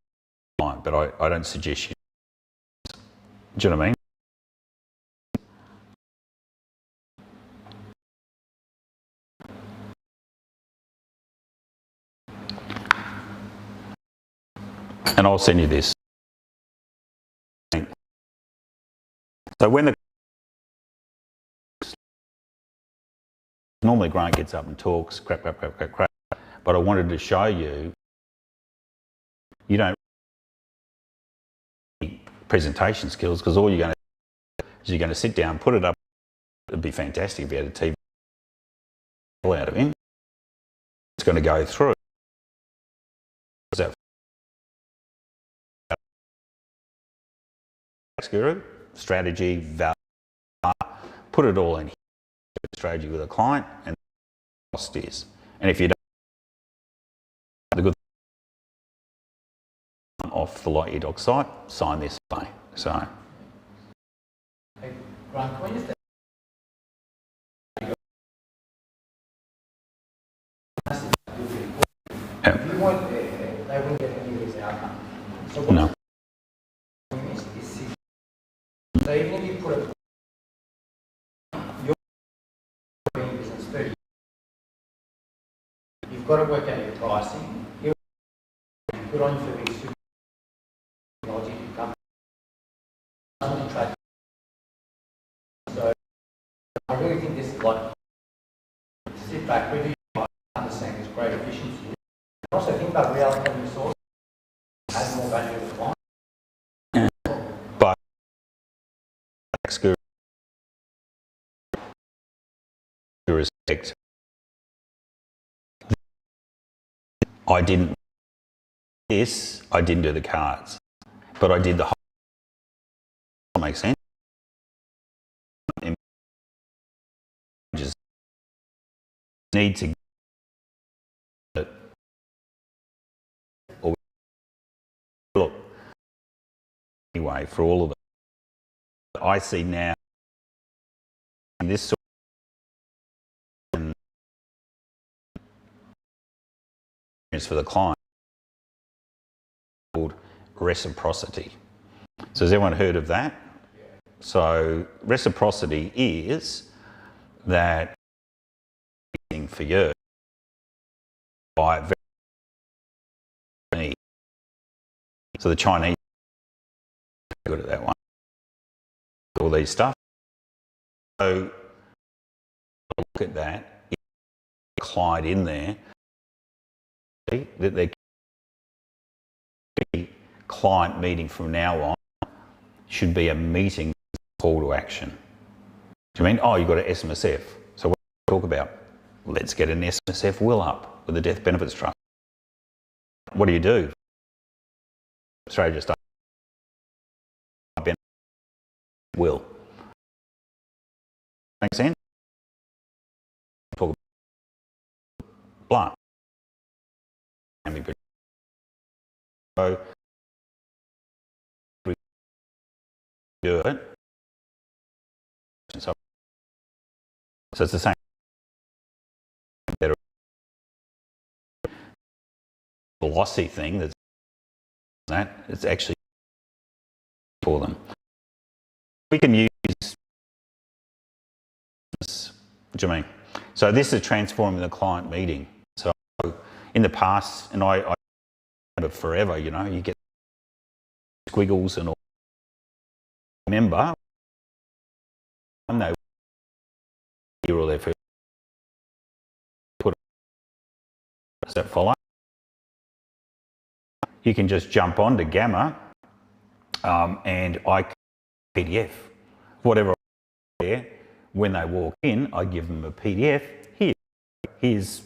but I don't suggest you. Do you know what I mean? And I'll send you this. So when normally Grant gets up and talks, crap, but I wanted to show you, you don't need presentation skills because all you're going to do is you're going to sit down, put it up. It'd be fantastic if you had a TV out of him. It's going to go through. Guru, strategy, value. put it all in here, strategy with a client, and the cost is. And if you don't, the good thing off the LYD doc site, sign this way. So. Hey, Grant, can we just if you weren't there, they wouldn't get any of these outcomes. So what No. is so even if you put it your business 30, you've got to work out your pricing. You're good on for these super technology companies. So I really think this is like sit back, whether you understand there's great efficiency. And also think about reallocating resources, add more value to the client. But respect, I didn't do the cards, but I did the whole. That makes sense. Just need to get it, or look anyway for all of it. I see now in this sort of experience for the client called reciprocity. So has everyone heard of that? So reciprocity is that for you by me. So the Chinese are good at that one. All these stuff. So look at that. Client in there that there be client meeting from now on should be a meeting call to action. Do you mean, oh, you've got an SMSF. So what do you talk about? Let's get an SMSF will up with the Death Benefits Trust. What do you do? Australia just will. Make sense? Talk blah. So we do it. So it's the same. Velocity thing that's that it's actually for them. We can use this. What do you mean? So this is transforming the client meeting. So in the past, and I remember forever, you know, you get squiggles and all. Remember, when they hear all their first put. Does that follow? You can just jump on to Gamma and I PDF whatever there. When they walk in, I give them a PDF. Here's, you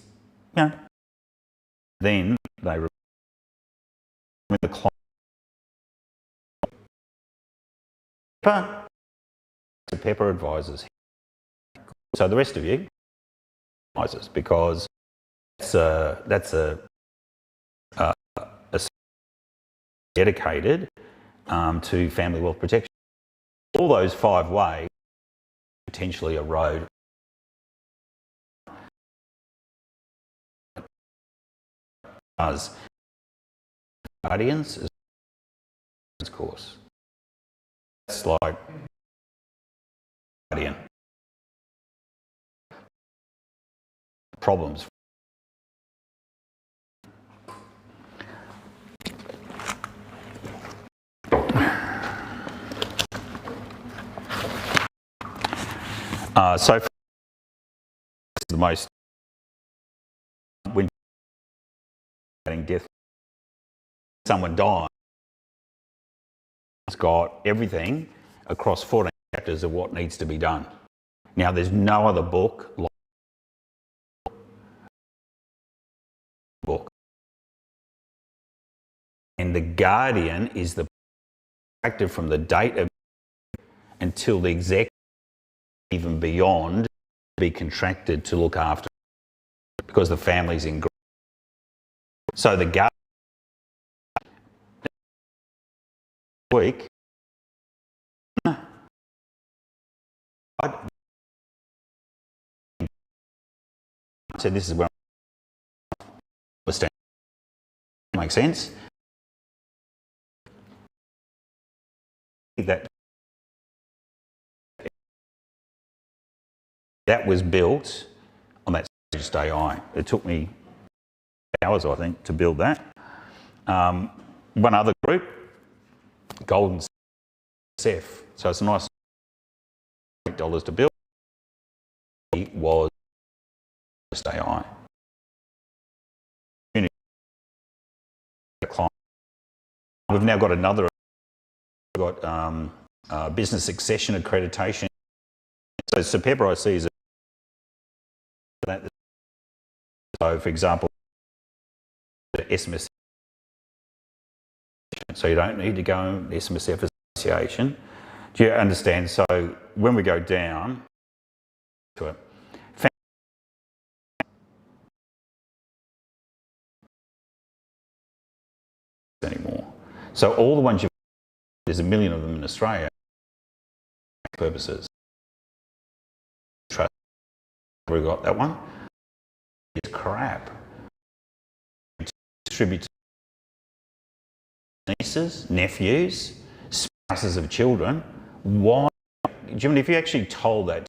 know. Then they when the client the Pepper advisors. So the rest of you advisors, because that's a dedicated to family wealth protection. All those 5 ways potentially erode as guardians as course. That's like guardian problems. So the most when getting death, someone dies, it's got everything across 14 chapters of what needs to be done. Now, there's no other book like book, and the guardian is the active from the date of until the exec even beyond be contracted to look after because the family's in. So the government week said this is where I understand. Makes sense. That was built on that Just AI. It took me hours, I think, to build that. One other group, Golden SMSF. So it's a nice $8 to build. It was Just AI. We've now got another. We've got business succession accreditation. So SMSF I see is that. So for example, the SMSF. So you don't need to go in the SMSF association. Do you understand? So when we go down to it, anymore. So all the ones there's a million of them in Australia purposes. Trust. We got that one. It's crap. Distribute nieces, nephews, spouses of children. Why? Jim, if you actually told that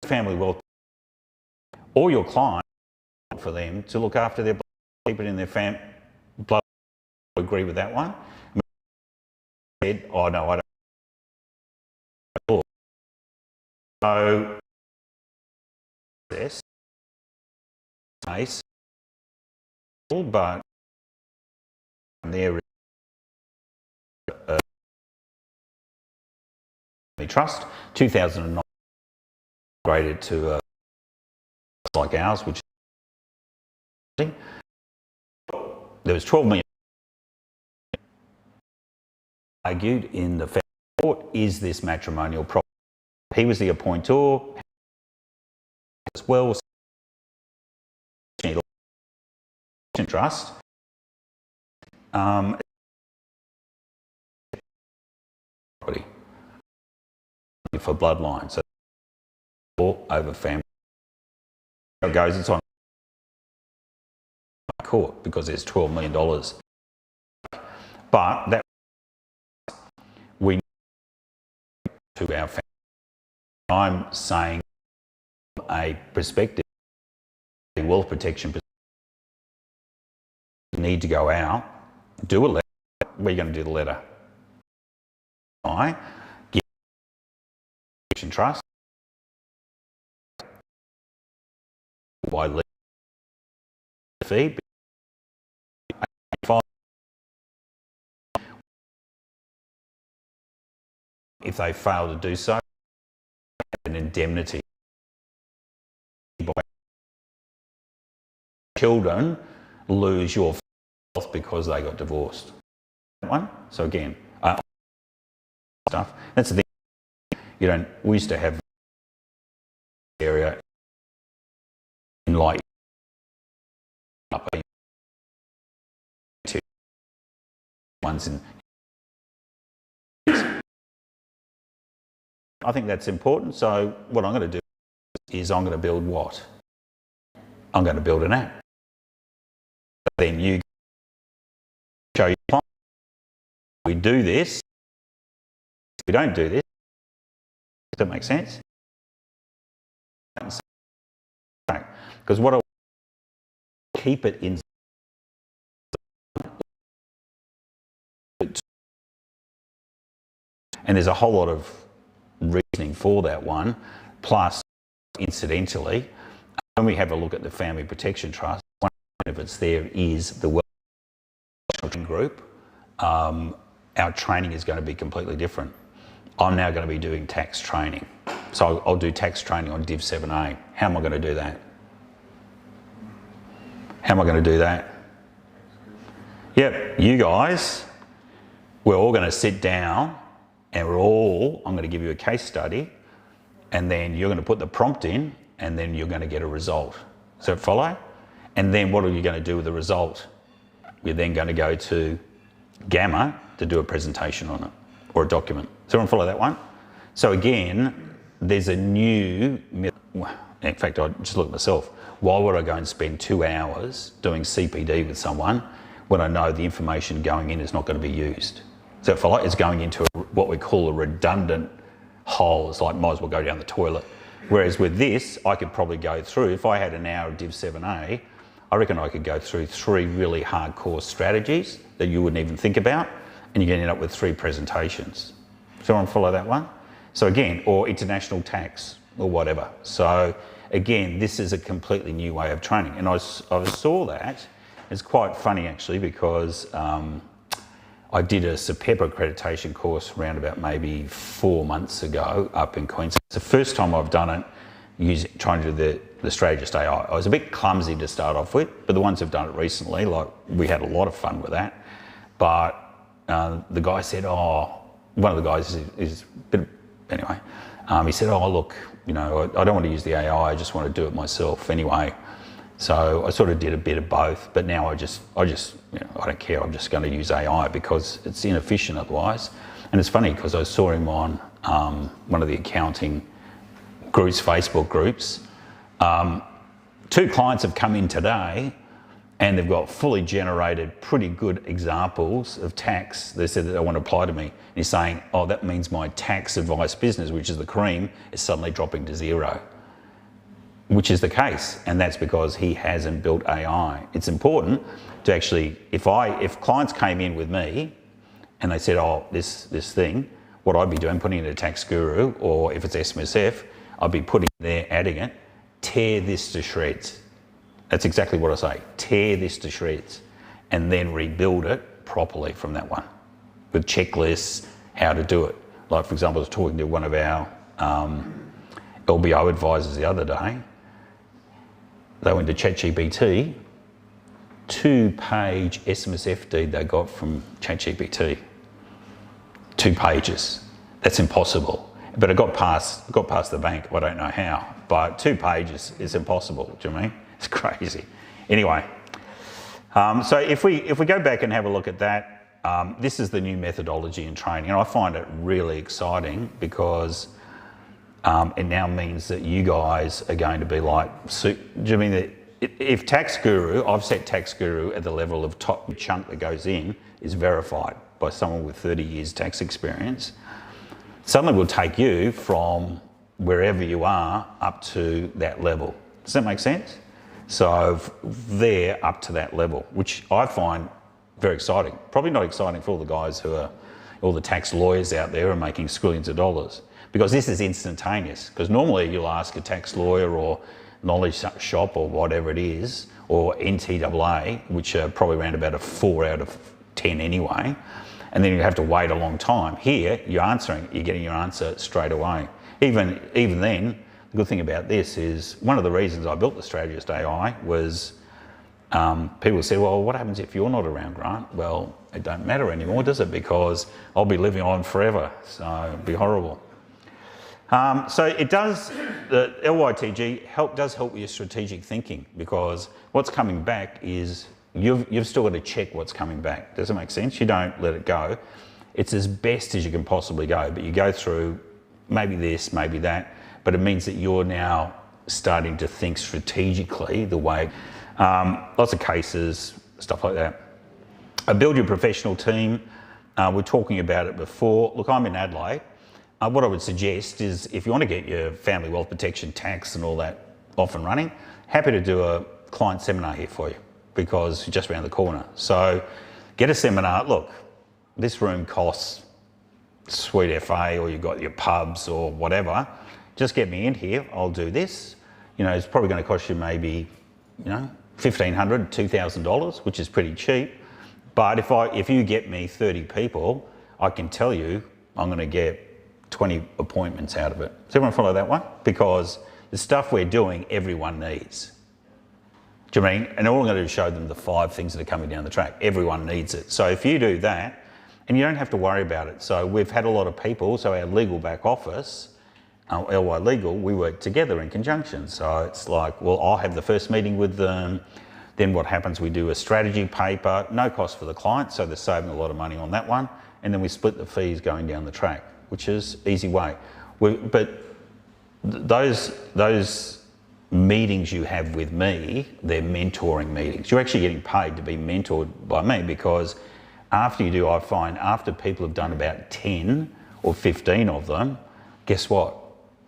family wealth or your client for them to look after their blood, keep it in their blood, agree with that one. Said, oh no, I don't. So this case, but there is trust 2009 upgraded to like ours, which there was 12 million argued in the court. Is this matrimonial property? He was the appointor as well. Trust. Property for bloodline, so over family. It goes. It's on court because there's $12 million. But that we to our family. I'm saying a perspective, wealth protection perspective, need to go out, do a letter. We're going to do the letter. I give trust. Why leave the fee? If they fail to do so, an indemnity. Children lose your wealth because they got divorced. One. So again, stuff. That's the thing. You don't. We used to have area in like two ones in. I think that's important. So what I'm going to do is I'm going to build what? I'm going to build an app. Then you show your client. We do this. We don't do this. Does that make sense? Because what I keep it in. And there's a whole lot of reasoning for that one. Plus, incidentally, when we have a look at the Family Protection Trust, one of it's there is the Wealth Group. Our training is going to be completely different. I'm now going to be doing tax training. So I'll do tax training on Div 7A. How am I going to do that? How am I going to do that? Yep, you guys, we're all going to sit down and I'm going to give you a case study and then you're going to put the prompt in, and then you're going to get a result. Does that follow? And then what are you going to do with the result? You're then going to go to Gamma to do a presentation on it, or a document. Does everyone follow that one? So again, there's a new, in fact, I just look at myself, why would I go and spend 2 hours doing CPD with someone when I know the information going in is not going to be used? So if it's going into what we call a redundant hole, it's like might as well go down the toilet. Whereas with this, I could probably go through, if I had an hour of Div 7A, I reckon I could go through 3 really hardcore strategies that you wouldn't even think about, and you're going to end up with 3 presentations. Does everyone follow that one? So again, or international tax, or whatever. So again, this is a completely new way of training. And I saw that. It's quite funny actually, because I did a SMSF accreditation course around about maybe 4 months ago up in Queensland. It's the first time I've done it trying to do the strategist AI. I was a bit clumsy to start off with, but the ones who've done it recently, like we had a lot of fun with that. But the guy said, one of the guys is a bit, anyway, he said, look, I don't want to use the AI, I just want to do it myself anyway. So I sort of did a bit of both, but now I don't care, I'm just going to use AI because it's inefficient otherwise. And it's funny because I saw him on one of the accounting groups, Facebook groups. 2 clients have come in today and they've got fully generated pretty good examples of tax. They said that they want to apply to me. And he's saying, that means my tax advice business, which is the cream, is suddenly dropping to 0. Which is the case, and that's because he hasn't built AI. It's important to actually, if clients came in with me and they said, this thing, what I'd be doing, putting it in a tax guru, or if it's SMSF, I'd be putting it there, adding it, tear this to shreds. That's exactly what I say, tear this to shreds, and then rebuild it properly from that one, with checklists, how to do it. Like for example, I was talking to one of our LBO advisors the other day. They went to ChatGPT, 2-page SMSF deed they got from ChatGPT. 2 pages. That's impossible. But it got past the bank. I don't know how, but 2 pages is impossible. Do you know what I mean? It's crazy. Anyway, so if we go back and have a look at that, this is the new methodology in training, and I find it really exciting because it now means that you guys are going to be like, do you mean that if Tax Guru, I've set Tax Guru at the level of top chunk that goes in is verified by someone with 30 years tax experience, suddenly we'll take you from wherever you are up to that level. Does that make sense? So there up to that level, which I find very exciting. Probably not exciting for all the guys who are, all the tax lawyers out there are making squillions of dollars. Because this is instantaneous. Because normally you'll ask a tax lawyer or knowledge shop or whatever it is, or NTAA, which are probably around about a 4 out of 10 anyway, and then you have to wait a long time. Here, you're getting your answer straight away. Even then, the good thing about this is, one of the reasons I built the Strategist AI was people say, well, what happens if you're not around, Grant? Well, it don't matter anymore, does it? Because I'll be living on forever, so it'd be horrible. So it does, the LYTG does help with your strategic thinking, because what's coming back is you've still got to check what's coming back. Does it make sense? You don't let it go. It's as best as you can possibly go, but you go through maybe this, maybe that, but it means that you're now starting to think strategically the way, lots of cases, stuff like that. Build your professional team. We're talking about it before. Look, I'm in Adelaide. What I would suggest is, if you want to get your family wealth protection, tax and all that off and running, happy to do a client seminar here for you, because you're just around the corner. So get a seminar. Look, this room costs Sweet FA, or you've got your pubs or whatever. Just get me in here, I'll do this. It's probably going to cost you maybe, $1,500, $2,000, which is pretty cheap. But if you get me 30 people, I can tell you I'm going to get 20 appointments out of it. Does everyone follow that one? Because the stuff we're doing, everyone needs. Do you mean? And all I'm going to do is show them the 5 things that are coming down the track. Everyone needs it. So if you do that, and you don't have to worry about it. So we've had a lot of people, so our legal back office, LY Legal, we work together in conjunction. So it's like, well, I'll have the first meeting with them. Then what happens, we do a strategy paper, no cost for the client, so they're saving a lot of money on that one. And then we split the fees going down the track, which is easy way. Those meetings you have with me, they're mentoring meetings. You're actually getting paid to be mentored by me, because after you do, I find after people have done about 10 or 15 of them, guess what?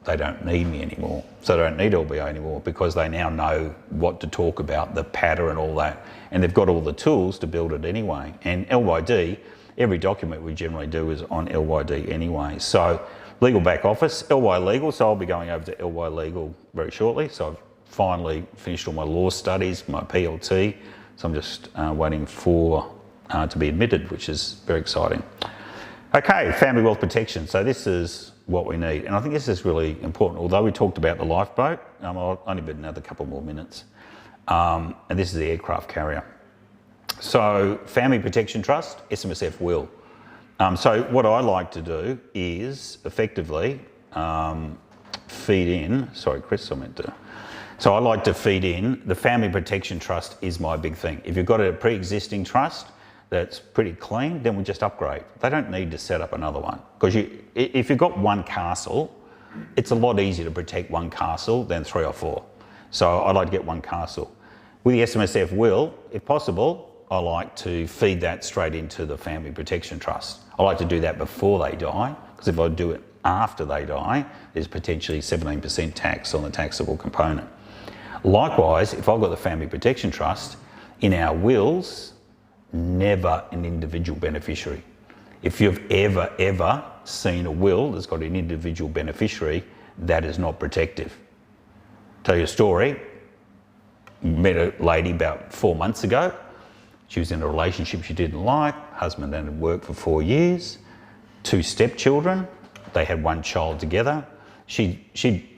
They don't need me anymore. So they don't need LBO anymore, because they now know what to talk about, the pattern and all that. And they've got all the tools to build it anyway. And LYD, every document we generally do is on LYD anyway. So legal back office, LY Legal. So I'll be going over to LY Legal very shortly. So I've finally finished all my law studies, my PLT. So I'm just waiting for to be admitted, which is very exciting. Okay, family wealth protection. So this is what we need. And I think this is really important. Although we talked about the lifeboat, I'll only be another couple more minutes. And this is the aircraft carrier. So family protection trust, SMSF will. So what I like to do is effectively feed in, sorry Chris, I meant to. So I like to feed in, the family protection trust is my big thing. If you've got a pre-existing trust that's pretty clean, then we just upgrade. They don't need to set up another one. Because if you've got one castle, it's a lot easier to protect one castle than 3 or 4. So I like to get one castle. With the SMSF will, if possible, I like to feed that straight into the family protection trust. I like to do that before they die, because if I do it after they die, there's potentially 17% tax on the taxable component. Likewise, if I've got the family protection trust, in our wills, never an individual beneficiary. If you've ever seen a will that's got an individual beneficiary, that is not protective. Tell you a story. Met a lady about 4 months ago. She was in a relationship she didn't like. Husband hadn't worked for 4 years. 2 stepchildren. They had 1 child together. She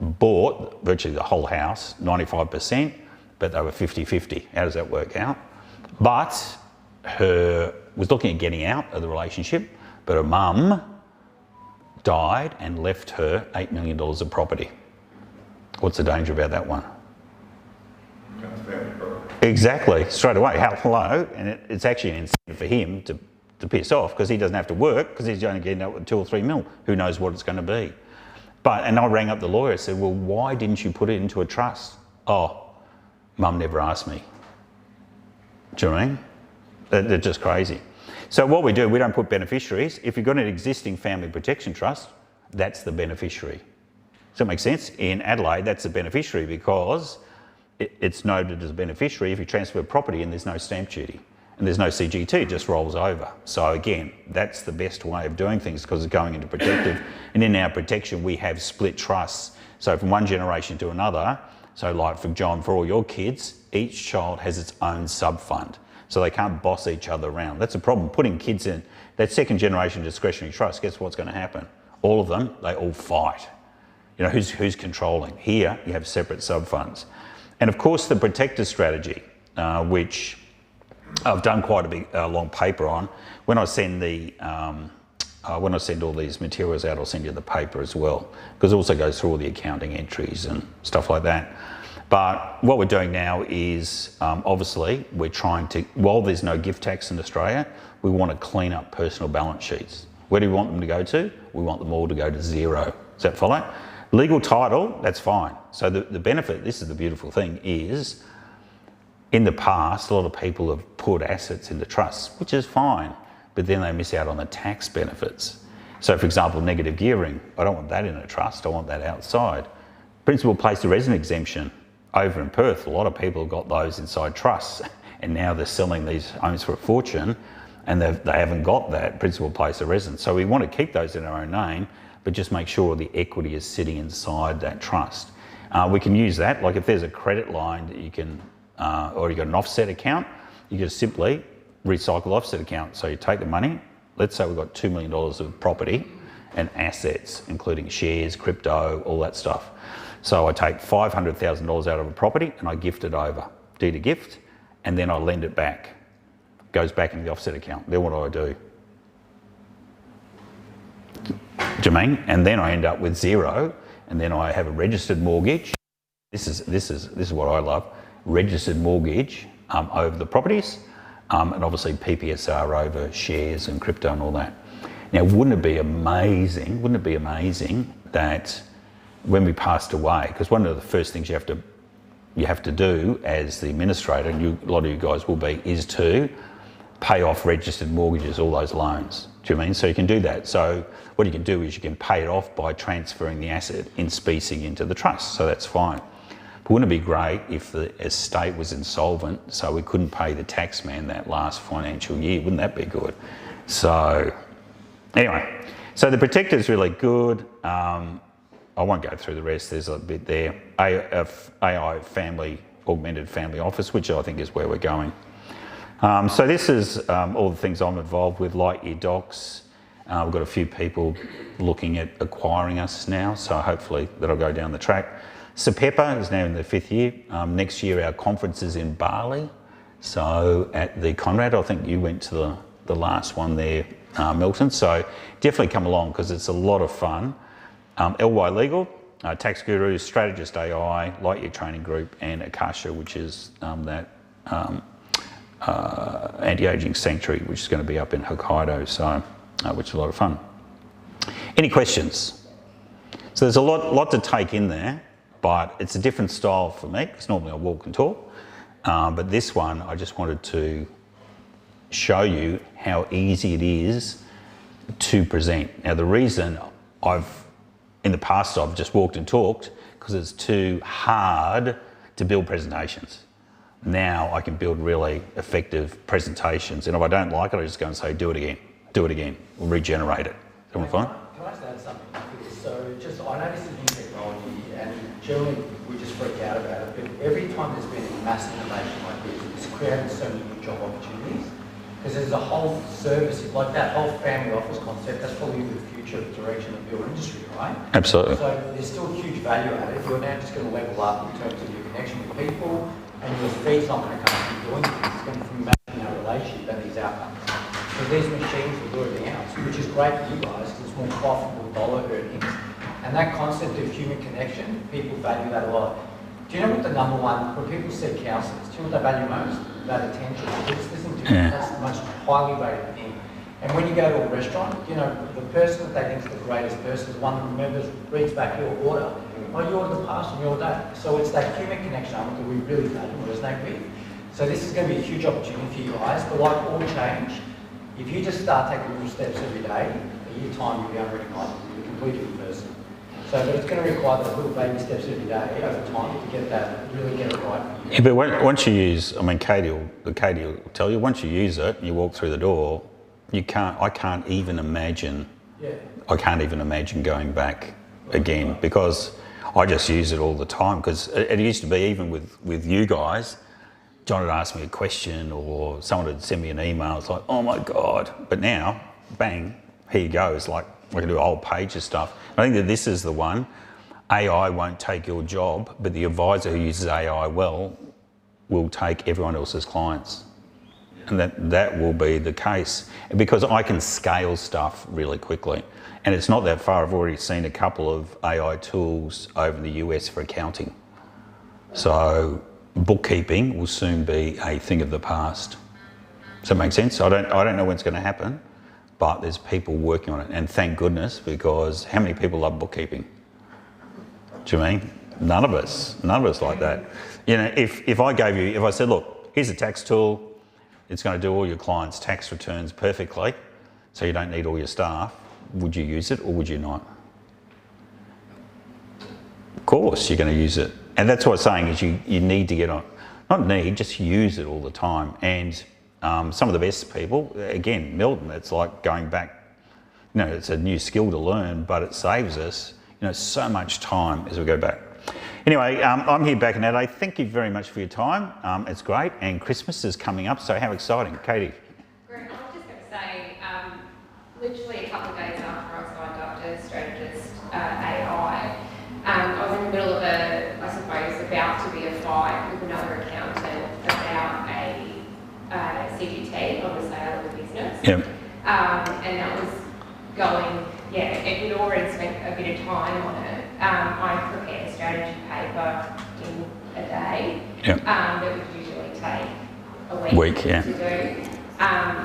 bought virtually the whole house, 95%, but they were 50-50. How does that work out? But was looking at getting out of the relationship, but her mum died and left her $8 million of property. What's the danger about that one? Exactly, straight away. Hello, and it's actually an incentive for him to piss off, because he doesn't have to work, because he's only getting out with 2 or 3 mil. Who knows what it's going to be? And I rang up the lawyer and said, well, why didn't you put it into a trust? Oh, mum never asked me. Do you know what I mean? They're just crazy. So what we do, we don't put beneficiaries. If you've got an existing family protection trust, that's the beneficiary. Does that make sense? In Adelaide, that's the beneficiary, because it's noted as a beneficiary if you transfer property and there's no stamp duty and there's no CGT, it just rolls over. So again, that's the best way of doing things, because it's going into protective. And in our protection, we have split trusts. So from one generation to another, so like for John, for all your kids, each child has its own sub-fund. So they can't boss each other around. That's a problem. Putting kids in that second generation discretionary trust, guess what's going to happen? All of them, they all fight. You know, who's controlling? Here, you have separate sub-funds. And of course, the protector strategy, which I've done quite a big long paper on. When I send all these materials out, I'll send you the paper as well, because it also goes through all the accounting entries and stuff like that. But what we're doing now is, obviously, we're trying to, while there's no gift tax in Australia, we want to clean up personal balance sheets. Where do we want them to go to? We want them all to go to 0. Does that follow? Legal title, that's fine. So the benefit, this is the beautiful thing, is in the past, a lot of people have put assets into trusts, which is fine, but then they miss out on the tax benefits. So for example, negative gearing, I don't want that in a trust, I want that outside. Principal place to resident exemption, over in Perth, a lot of people have got those inside trusts, and now they're selling these homes for a fortune, and they haven't got that principal place of residence. So we want to keep those in our own name, but just make sure the equity is sitting inside that trust. We can use that, like if there's a credit line that you can, or you've got an offset account, you can simply recycle offset account. So you take the money, let's say we've got $2 million of property and assets, including shares, crypto, all that stuff. So I take $500,000 out of a property and I gift it over, deed a gift, and then I lend it back. Goes back in the offset account. Then what do? Do you mean? And then I end up with zero, and then I have a registered mortgage. This is what I love: registered mortgage over the properties, and obviously PPSR over shares and crypto and all that. Now, wouldn't it be amazing? Wouldn't it be amazing that when we passed away, because one of the first things you have to do as the administrator, and a lot of you guys will be, is to pay off registered mortgages, all those loans. Do you mean? So you can do that. So what you can do is you can pay it off by transferring the asset in specie into the trust. So that's fine. But wouldn't it be great if the estate was insolvent, so we couldn't pay the tax man that last financial year? Wouldn't that be good? So anyway, so the protector is really good. I won't go through the rest. There's a bit there. AI augmented family office, which I think is where we're going. So this is all the things I'm involved with. LYD Docs. We've got a few people looking at acquiring us now, so hopefully that'll go down the track. SMSF is now in the 5th year. Next year our conference is in Bali. So at the Conrad, I think you went to the last one there, Milton. So definitely come along because it's a lot of fun. LY Legal, Tax Guru, Strategist AI, LYD Training Group, and Akasha, which is that anti-aging sanctuary, which is going to be up in Hokkaido, so which is a lot of fun. Any questions? So there's a lot to take in there, but it's a different style for me because normally I walk and talk. But this one, I just wanted to show you how easy it is to present. Now, the reason in the past I've just walked and talked because it's too hard to build presentations. Now I can build really effective presentations, and if I don't like it, I just go and say, do it again, or regenerate it. Is that fine? Can I just add something? So I know this is new technology, and generally we just freak out about it, but every time there's been a massive innovation like this, it's created so many new job opportunities. Because there's a whole service, like that whole family office concept, that's probably the future direction of your industry, right? Absolutely. So there's still huge value added. You're now just going to level up in terms of your connection with people, and your fee's not going to come from doing things. It's going to come from making a relationship and these outcomes. So these machines will do everything else, which is great for you guys because it's more profitable dollar earnings. And that concept of human connection, people value that a lot. Do you know what the number one, when people see counsellors, do you know what they value most? That attention. Just listen to you. That's the most highly rated thing. And when you go to a restaurant, you know, the person that they think is the greatest person is the one that remembers, reads back your order. Oh, you ordered the pasta and you ordered that. So it's that human connection element that we really value and resonate with. So this is going to be a huge opportunity for you guys. But like all change, if you just start taking little steps every day, a year's time you'll be unrecognisable. You'll be a completely different person. So, but it's going to require those little baby steps every day over time to get that, really get it right for you. Yeah, but once you use, I mean, Katie will tell you, once you use it and you walk through the door, I can't even imagine going back again because I just use it all the time because it used to be even with you guys, John would ask me a question or someone would send me an email. It's like, oh my God. But now, bang, here you go. It's like I can do a whole page of stuff. I think that this is the one. AI won't take your job, but the advisor who uses AI well will take everyone else's clients. And that will be the case because I can scale stuff really quickly. And it's not that far. I've already seen a couple of AI tools over in the US for accounting. So bookkeeping will soon be a thing of the past. Does that make sense? I don't know when it's going to happen, but there's people working on it. And thank goodness, because how many people love bookkeeping? Do you mean? None of us like that. You know, if I said, look, here's a tax tool, it's going to do all your clients' tax returns perfectly, so you don't need all your staff, would you use it or would you not? Of course you're going to use it. And that's what I'm saying is you need to get on, not need, just use it all the time. And some of the best people, again, Milton, it's like going back, you know, it's a new skill to learn, but it saves us, you know, so much time as we go back. Anyway, I'm here back in Adelaide. Thank you very much for your time. It's great, and Christmas is coming up, so how exciting. Katie? Great. I was just going to say, literally a couple of days after I signed up to Strategist AI, I was in the middle of I suppose, about to be a fight with another accountant about a CGT on the sale of the business. Yep. And that was going we'd already spent a bit of time on it. I prepared a strategy paper in a day that would usually take a week to do.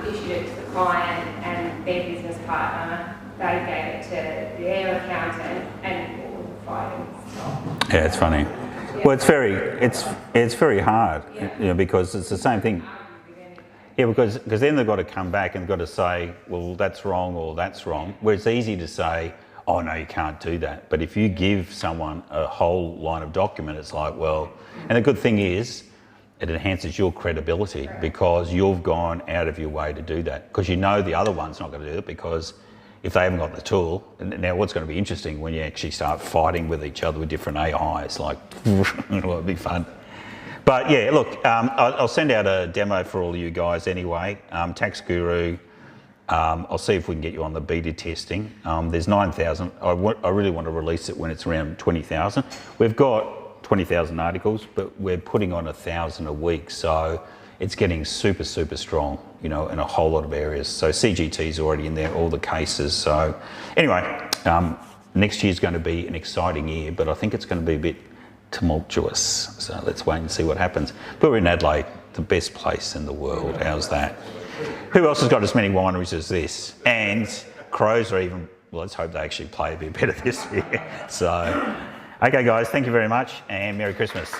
Issued it to the client and their business partner. They gave it to their accountant, and all of the filings. Yeah, it's funny. Well, it's very hard, because it's the same thing. Yeah, because then they've got to come back and got to say, well, that's wrong or that's wrong. Where it's easy to say, oh no, you can't do that. But if you give someone a whole line of document, it's like, well, and the good thing is, it enhances your credibility because you've gone out of your way to do that. Because you know the other one's not going to do it, because if they haven't got the tool, and now what's going to be interesting when you actually start fighting with each other with different AIs, like, it'll be fun. But yeah, look, I'll send out a demo for all of you guys anyway. Tax Guru, I'll see if we can get you on the beta testing. There's 9,000. I really want to release it when it's around 20,000. We've got 20,000 articles, but we're putting on 1,000 a week. So it's getting super, super strong, in a whole lot of areas. So CGT's already in there, all the cases. So anyway, next year's going to be an exciting year, but I think it's going to be a bit tumultuous. So let's wait and see what happens. But we're in Adelaide, the best place in the world. How's that? Who else has got as many wineries as this? And Crows are even, well, let's hope they actually play a bit better this year. So, okay guys, thank you very much and Merry Christmas.